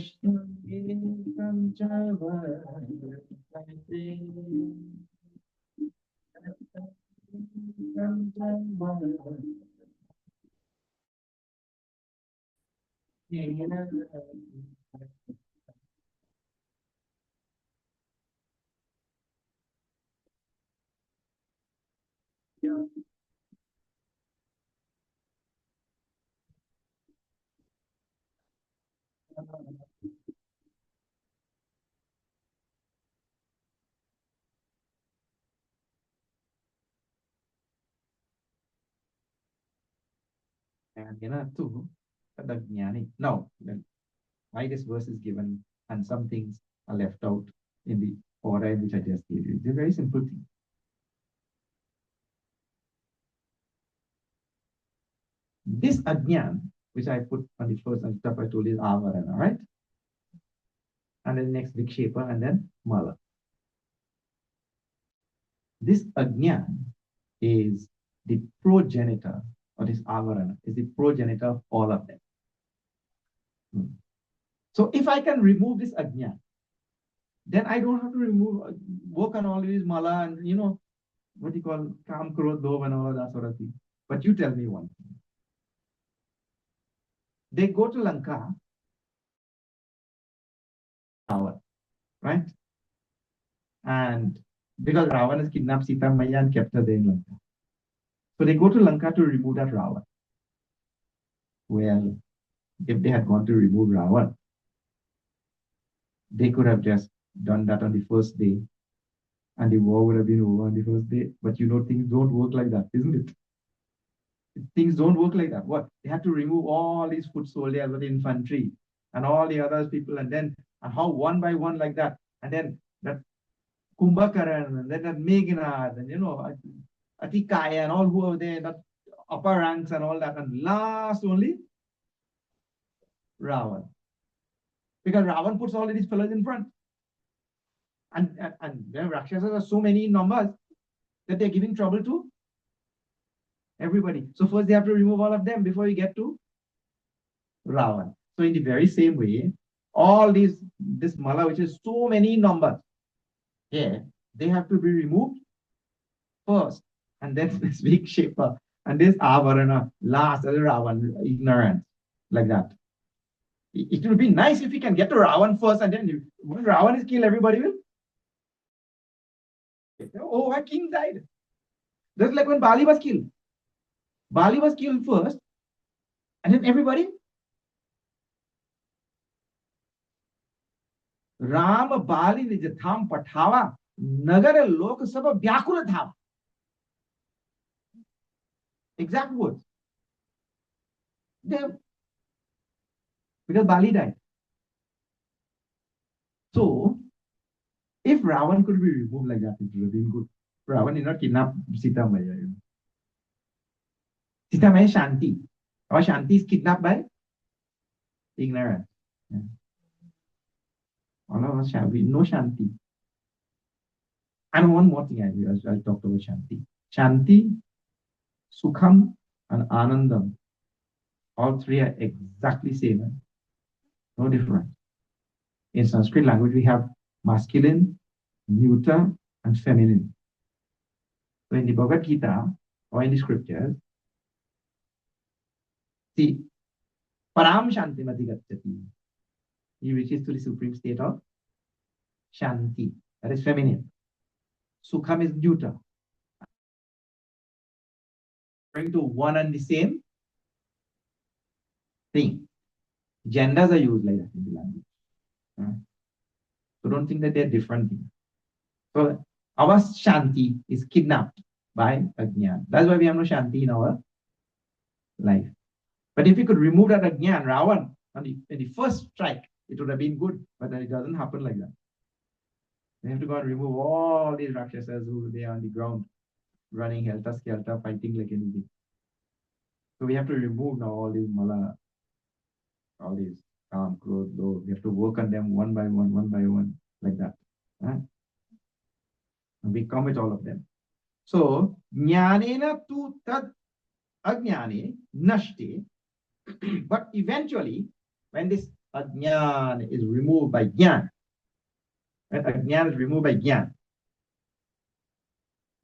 two, the jnani. Now, why this verse is given and some things are left out in the order which I just gave you. It's a very simple thing. This ajnan, which I put on the first and stuff I told you is avarana, right? And then next vikshepa and then mala. This ajnan is the progenitor, or this avarana is the progenitor of all of them. So if I can remove this ajnan, then I don't have to work on all these mala and what you call kam, krodh, lobh and all of that sort of thing. But you tell me one thing. They go to Lanka, right? And because Ravan has kidnapped Sita Maya and kept her there in Lanka. So they go to Lanka to remove that Ravan. Well, if they had gone to remove Ravan, they could have just done that on the first day and the war would have been over on the first day. But things don't work like that, isn't it? Things don't work like that. What? They had to remove all these foot soldiers with the infantry and all the other people, and how one by one like that. And then that Kumbhakaran, and then that Meghnad, and Atikaya, and all who are there, that upper ranks and all that. And last only Ravan. Because Ravan puts all these fellows in front. And Rakshasas are so many in numbers that they're giving trouble to everybody. So first they have to remove all of them before you get to Ravan. So in the very same way, all this mala, which is so many numbers, they have to be removed first. And then this vikshepa and this avarana last, as Ravan, ignorance, like that. It would be nice if we can get to Ravan first, and then when Ravan is killed, everybody will. Oh, my king died. Just like when Bali was killed. Bali was killed first, and then everybody. Ram Bali Nij Tham Pathawa Nagar Lok Sabha Vyakula Tham. Exact words. Because Bali died. So, if Ravan could be removed like that, it would have been good. Ravan did not kidnap Sita Maya. Sita Maya is Shanti. Our Shanti is kidnapped by ignorance. All of us have no Shanti. And one more thing I talked about Shanti. Shanti, Sukham, and Anandam. All three are exactly same. No different. In Sanskrit language, we have masculine, neuter, and feminine. So in the Bhagavad Gita or in the scriptures, see, Param Shanti Madhigacchati. He reaches to the supreme state of Shanti. That is feminine. Sukham is neuter. Referring to one and the same thing. Genders are used like that in the language. So don't think that they're different things. So our Shanti is kidnapped by Ajnan. That's why we have no Shanti in our life. But if we could remove that Ajnan, Ravan, in the first strike, it would have been good. But then it doesn't happen like that. We have to go and remove all these Rakshasas who they are on the ground, running helter-skelter, fighting like anything. So we have to remove now all these mala, all these kam, krodh, lobh. We have to work on them one by one, like that. And we come with all of them. So, jnanena tu tad ajnane nashte. But eventually, when this Ajnan is removed by Gyan. Right? Ajnan is removed by Gyan,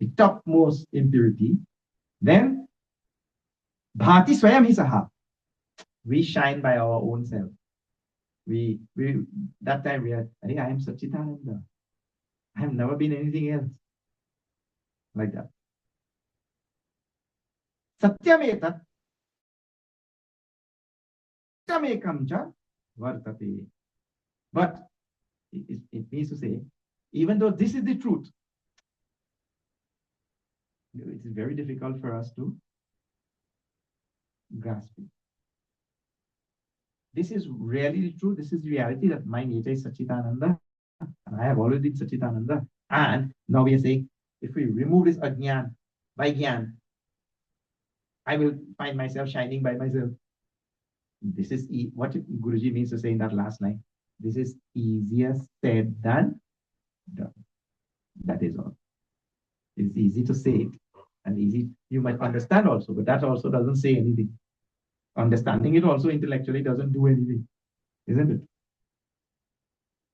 the topmost impurity. Then Bhati Swayam hi Saha. We shine by our own self. We that time we are, I am Sachitananda. I have never been anything else. Like that. Satyam Satyamekam cha vartate. But it means to say, even though this is the truth, it is very difficult for us to grasp it. This is really the truth. This is the reality that my nature is Sachitananda, and I have always been Sachitananda. And now we are saying, if we remove this ajnan by gyan, I will find myself shining by myself. This is what Guruji means to say in that last line. This is easier said than done. That is all. It's easy to say it and easy, you might understand also, but that also doesn't say anything. Understanding it also intellectually doesn't do anything, isn't it?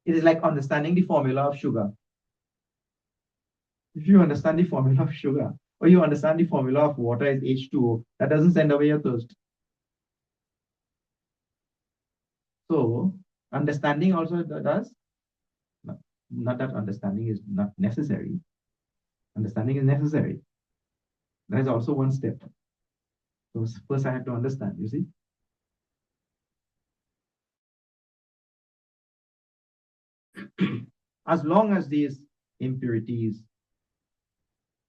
It is like understanding the formula of sugar. If you understand the formula of sugar, or you understand the formula of water is H2O, that doesn't send away your thirst. So, understanding also does. Not that understanding is not necessary. Understanding is necessary. That is also one step. So, first I have to understand, you see. As long as these impurities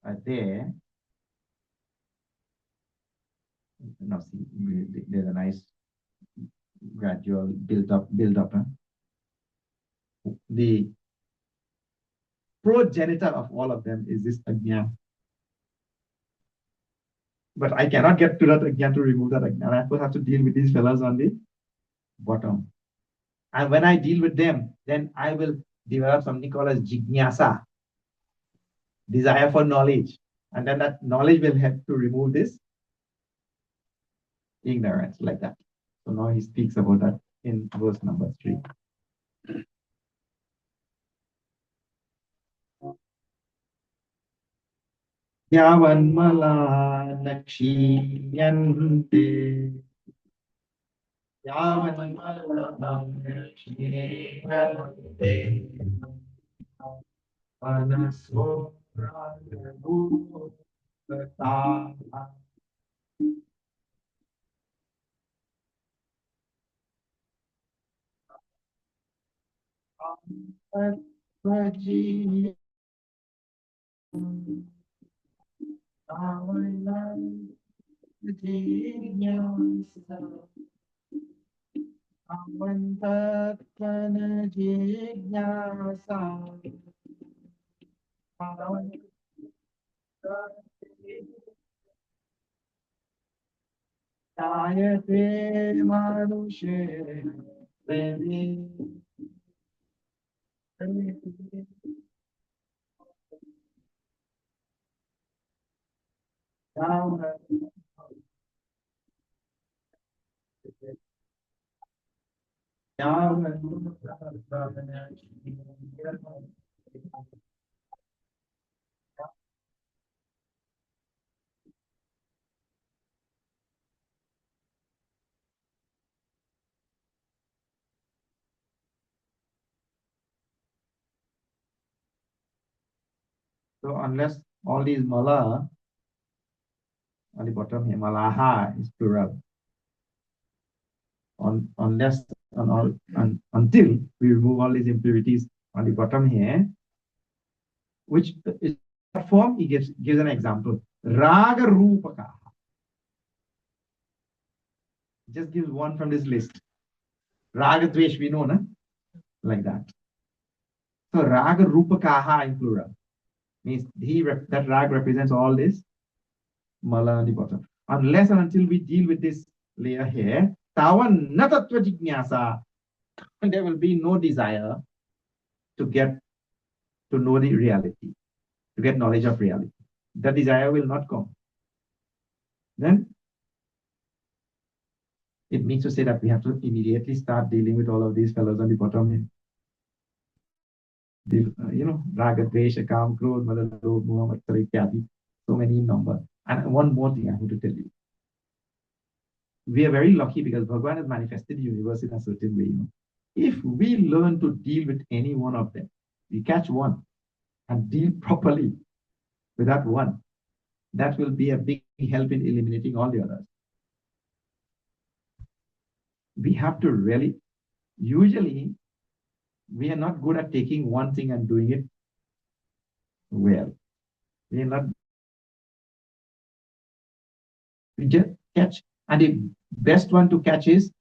are there, now see, there's a nice gradual build up. Huh? The progenitor of all of them is this ajna. But I cannot get to that ajna to remove that ajna. I first have to deal with these fellows on the bottom. And when I deal with them, then I will develop something called as jignasa, desire for knowledge. And then that knowledge will help to remove this ignorance, like that. So now he speaks about that in verse number 3. Yavanmala nakshiyante. Yavanmala nakshiyante. Anaso prabhupada. Vaji. Jignasa. Avantatana jignasa. Jayate manushe devi. So unless all these mala on the bottom here, malaha is plural. Unless until we remove all these impurities on the bottom here, which is form, he gives an example. Raga Rupaka. Just gives one from this list. Raga Dvesh, we know, na? Like that. So Raga Rupakaha in plural means that rag represents all this mala on the bottom. Unless and until we deal with this layer here, Tawan Natatva Jignasa, there will be no desire to get to know the reality, to get knowledge of reality. The desire will not come. Then It means to say that we have to immediately start dealing with all of these fellows on the bottom. Raga, Dvesha, Kam, Krodh, Mada, Lobh, Moha, Matsara, Ityadi. So many in number. And one more thing I want to tell you. We are very lucky because Bhagavan has manifested the universe in a certain way. If we learn to deal with any one of them, we catch one and deal properly with that one, that will be a big help in eliminating all the others. We have to really, usually, we are not good at taking one thing and doing it well. We are not, we just catch. And the best one to catch is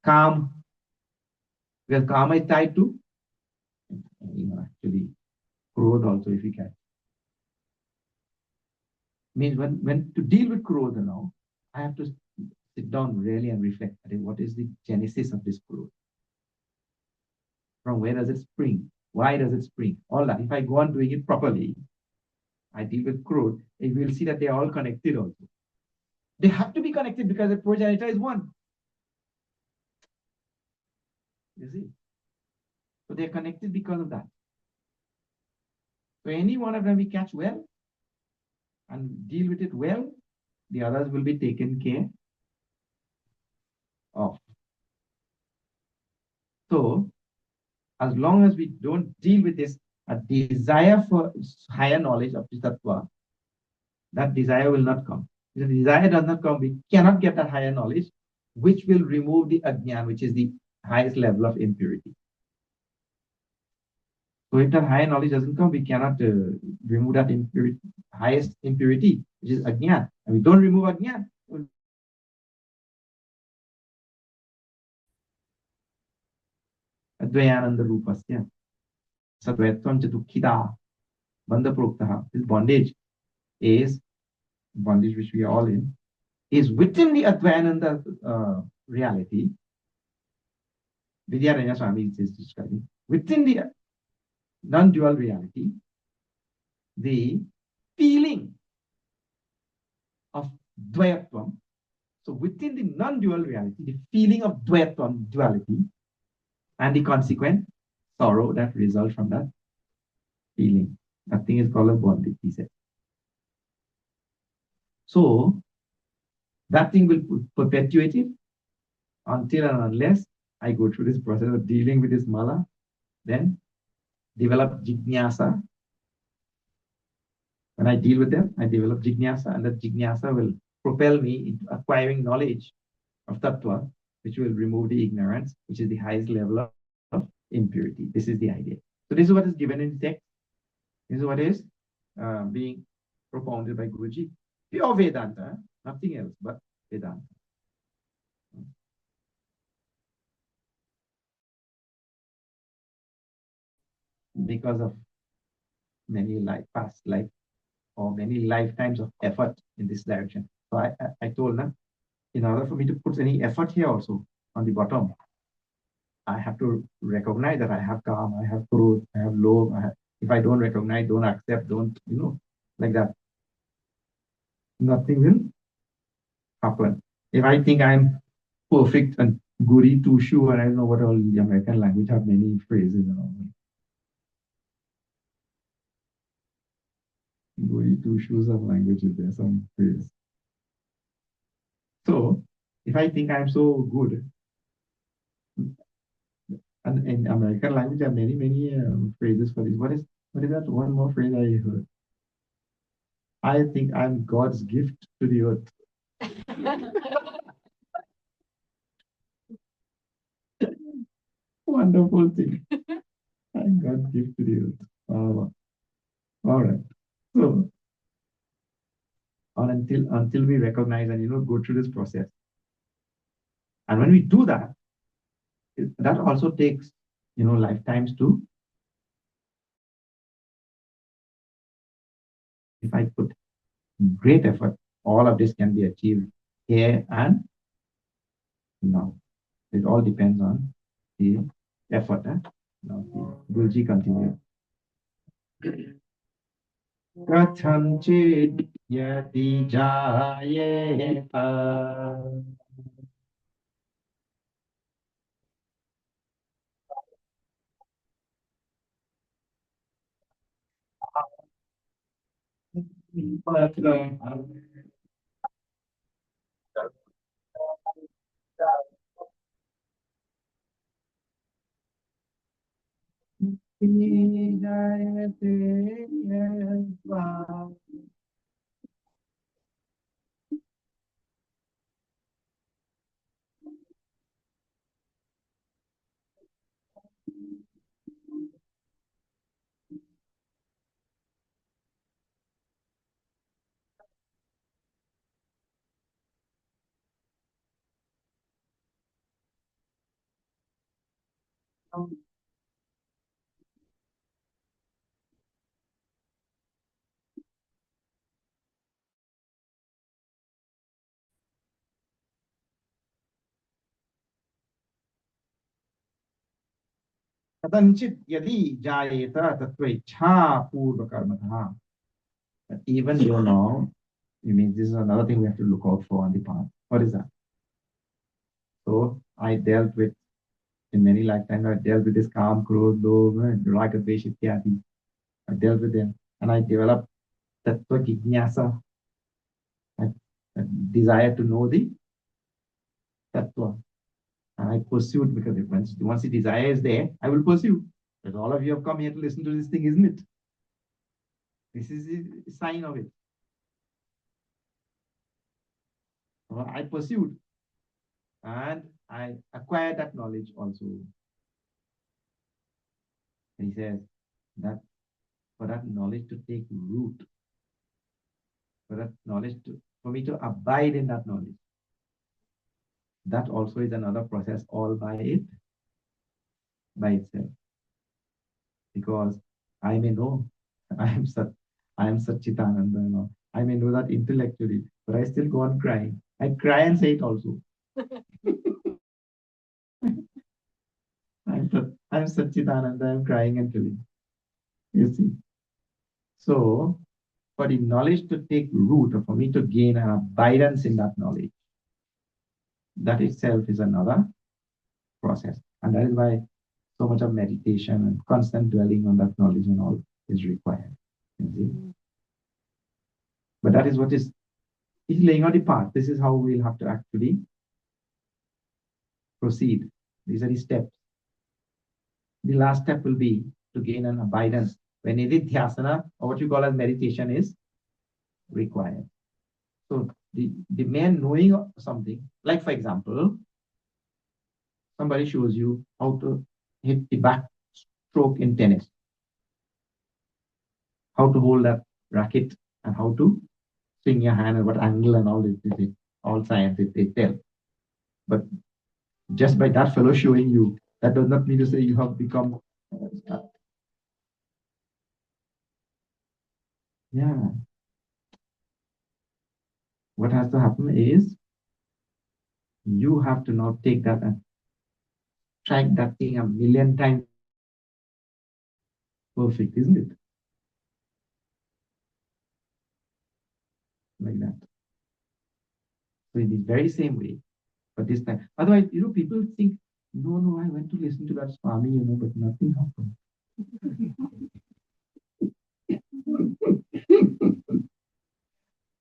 calm, because karma is tied to, actually, growth also, if you catch. Means when to deal with growth now, I have to sit down really and reflect. What is the genesis of this growth? From where does it spring? Why does it spring? All that. If I go on doing it properly, I deal with growth, and we will see that they are all connected also. They have to be connected because the progenitor is one. You see? So they're connected because of that. So any one of them we catch well and deal with it well, the others will be taken care of. So as long as we don't deal with this, a desire for higher knowledge of the tattva, that desire will not come. If the desire does not come, we cannot get that higher knowledge, which will remove the ajnan, which is the highest level of impurity. So if that higher knowledge doesn't come, we cannot remove that impurity, highest impurity, which is ajnan. And we don't remove ajnan. Advayananda rupasya. Sadvaitvam chadukhita. Bandha proktaha. This bondage is bondage which we are all in, is within the Advayananda reality. Vidyaranya Swami is describing. Within the non-dual reality, the feeling of Dvayatvam. So within the non-dual reality, the feeling of Dvayatvam, duality, and the consequent sorrow that results from that feeling. That thing is called a bondage, he said. So that thing will perpetuate it until and unless I go through this process of dealing with this mala, then develop jnana. When I deal with them, I develop jnana, and that jnana will propel me into acquiring knowledge of tattva, which will remove the ignorance, which is the highest level of impurity. This is the idea. So this is what is given in the text. This is what is being propounded by Guruji. Pure Vedanta, nothing else but Vedanta. Because of many past life or many lifetimes of effort in this direction. So I told them, in order for me to put any effort here also on the bottom, I have to recognize that I have calm, I have growth, I have low. If I don't recognize, don't accept, don't, like that, nothing will happen. If I think I'm perfect and goody two shoe, and I don't know what all the American language have many phrases. Goody two shoes of languages, there's some phrase. So if I think I'm so good, and in American language, there are many, many phrases for this. What is that one more phrase I heard? I think I'm God's gift to the earth. Wonderful thing. I'm God's gift to the earth. All right. So until we recognize and go through this process. And when we do that, that also takes lifetimes to. If I put great effort, all of this can be achieved here and now. It all depends on the effort. Now, Guruji continues. Kathanchit yati jayeta कथंचित यदि जायेत तत्व इच्छा पूर्व कर्मतः. But even you know, I mean, this is another thing we have to look out for on the path. What is that? So I dealt with, in many lifetimes, I dealt with this calm, krodh, lobh, raga, dvesh, ityadi. I dealt with them and I developed tattva jignasa, a, a desire to know the tattva. And I pursued because once the desire is there, I will pursue. But all of you have come here to listen to this thing, isn't it? This is a sign of it. So I pursued and I acquired that knowledge also. He says that for that knowledge to take root, for that knowledge to, for me to abide in that knowledge, that also is another process all by itself. Because I may know I am Sat, I am Satchitananda, you know. I may know that intellectually, but I still go on crying. I cry and say it also. I'm Satchitananda, I'm crying and telling. You see. So for the knowledge to take root, or for me to gain an abidance in that knowledge, that itself is another process. And that is why so much of meditation and constant dwelling on that knowledge and all is required. You see? But that is what is laying out the path. This is how we'll have to actually proceed. These are the steps. The last step will be to gain an abidance when nididhyasana, or what you call as meditation, is required. So the mere knowing of something, like for example, somebody shows you how to hit the back stroke in tennis, how to hold that racket, and how to swing your hand and what angle and all this, all science they tell. But just by that fellow showing you, that does not mean to say you have become. Yeah. What has to happen is you have to now take that and track that thing a million times. Perfect, isn't it? Like that. So in the very same way, but this time. Otherwise, people think, no, I went to listen to that Swami, but nothing happened.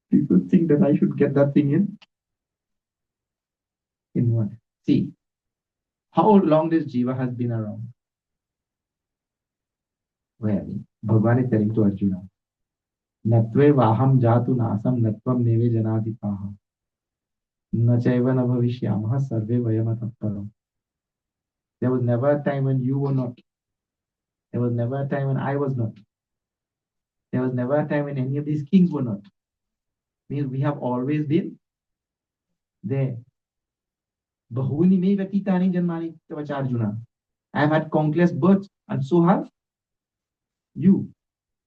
People think that I should get that thing in one. See, how long this Jiva has been around? Well, Bhagavan is telling to Arjuna, Natve vaham jatu nasam natvam neve janadipaha. Nachaiva na bhavishyamaha sarve vayamataparam. There was never a time when you were not. There was never a time when I was not. There was never a time when any of these kings were not. Means we have always been there. Bahuni me vatitani janmani Arjuna. I have had countless births, and so have you.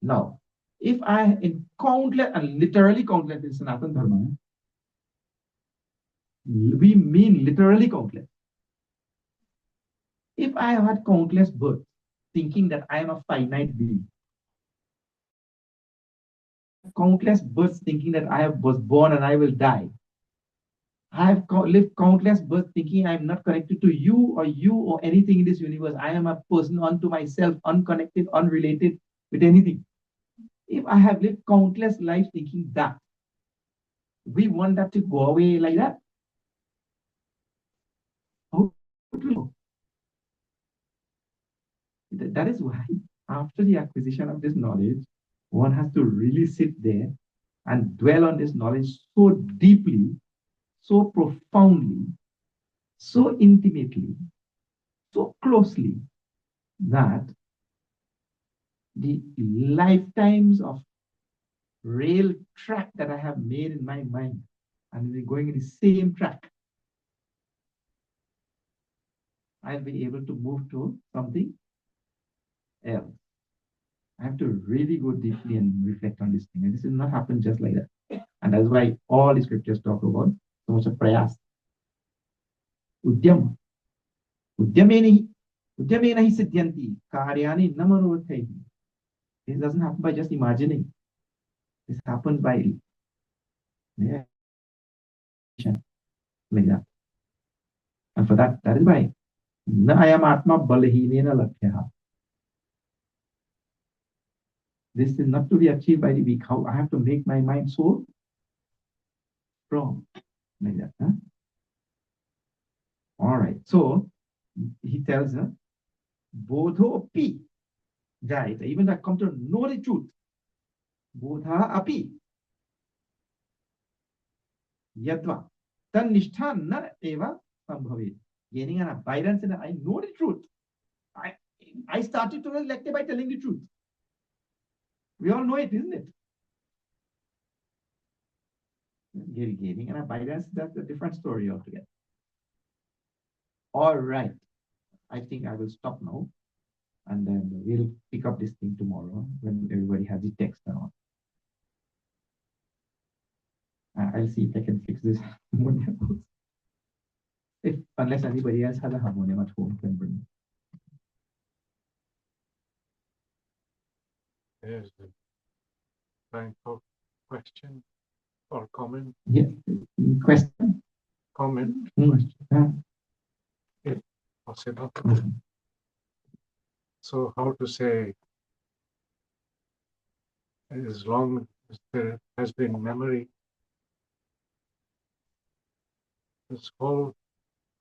Now, if I in countless and literally countless in Sanatana Dharma, we mean literally countless. If I have had countless births, thinking that I am a finite being, countless births thinking that was born and I will die. I have lived countless births thinking I am not connected to you or anything in this universe. I am a person unto myself, unconnected, unrelated with anything. If I have lived countless lives thinking that, we want that to go away like that. How it will go? That is why, after the acquisition of this knowledge, one has to really sit there and dwell on this knowledge so deeply, so profoundly, so intimately, so closely that the lifetimes of rail track that I have made in my mind, and we're going in the same track, I'll be able to move to something else. I have to really go deeply and reflect on this thing. And this will not happen just like that. And that's why all the scriptures talk about so much of prayas. Udyam. Udyameni. Udyamena hi siddhyanti. Karyani namanurthaihi. This doesn't happen by just imagining. This happens by like that. And for that, that is why na ayam atma balahinena lakhyah. This is not to be achieved by the weak. How I have to make my mind so strong. Like that. Huh? All right. So he tells her, Bodho pi. Right. Even I come to know the truth. Bodha api. Yadva. Tan nishtha na eva sambhavet. Gaining an abidance in I know the truth. I started to lecture by telling the truth. We all know it, isn't it? Gaining an abidance, that's a different story altogether. All right. I think I will stop now. And then we'll pick up this thing tomorrow when everybody has the text and all. I'll see if I can fix this harmonium. If unless anybody else has a harmonium at home, can bring it. There's time for question or comment. Yeah, question. Comment. Question. If possible. Mm-hmm. So how to say, as long as there has been memory, this whole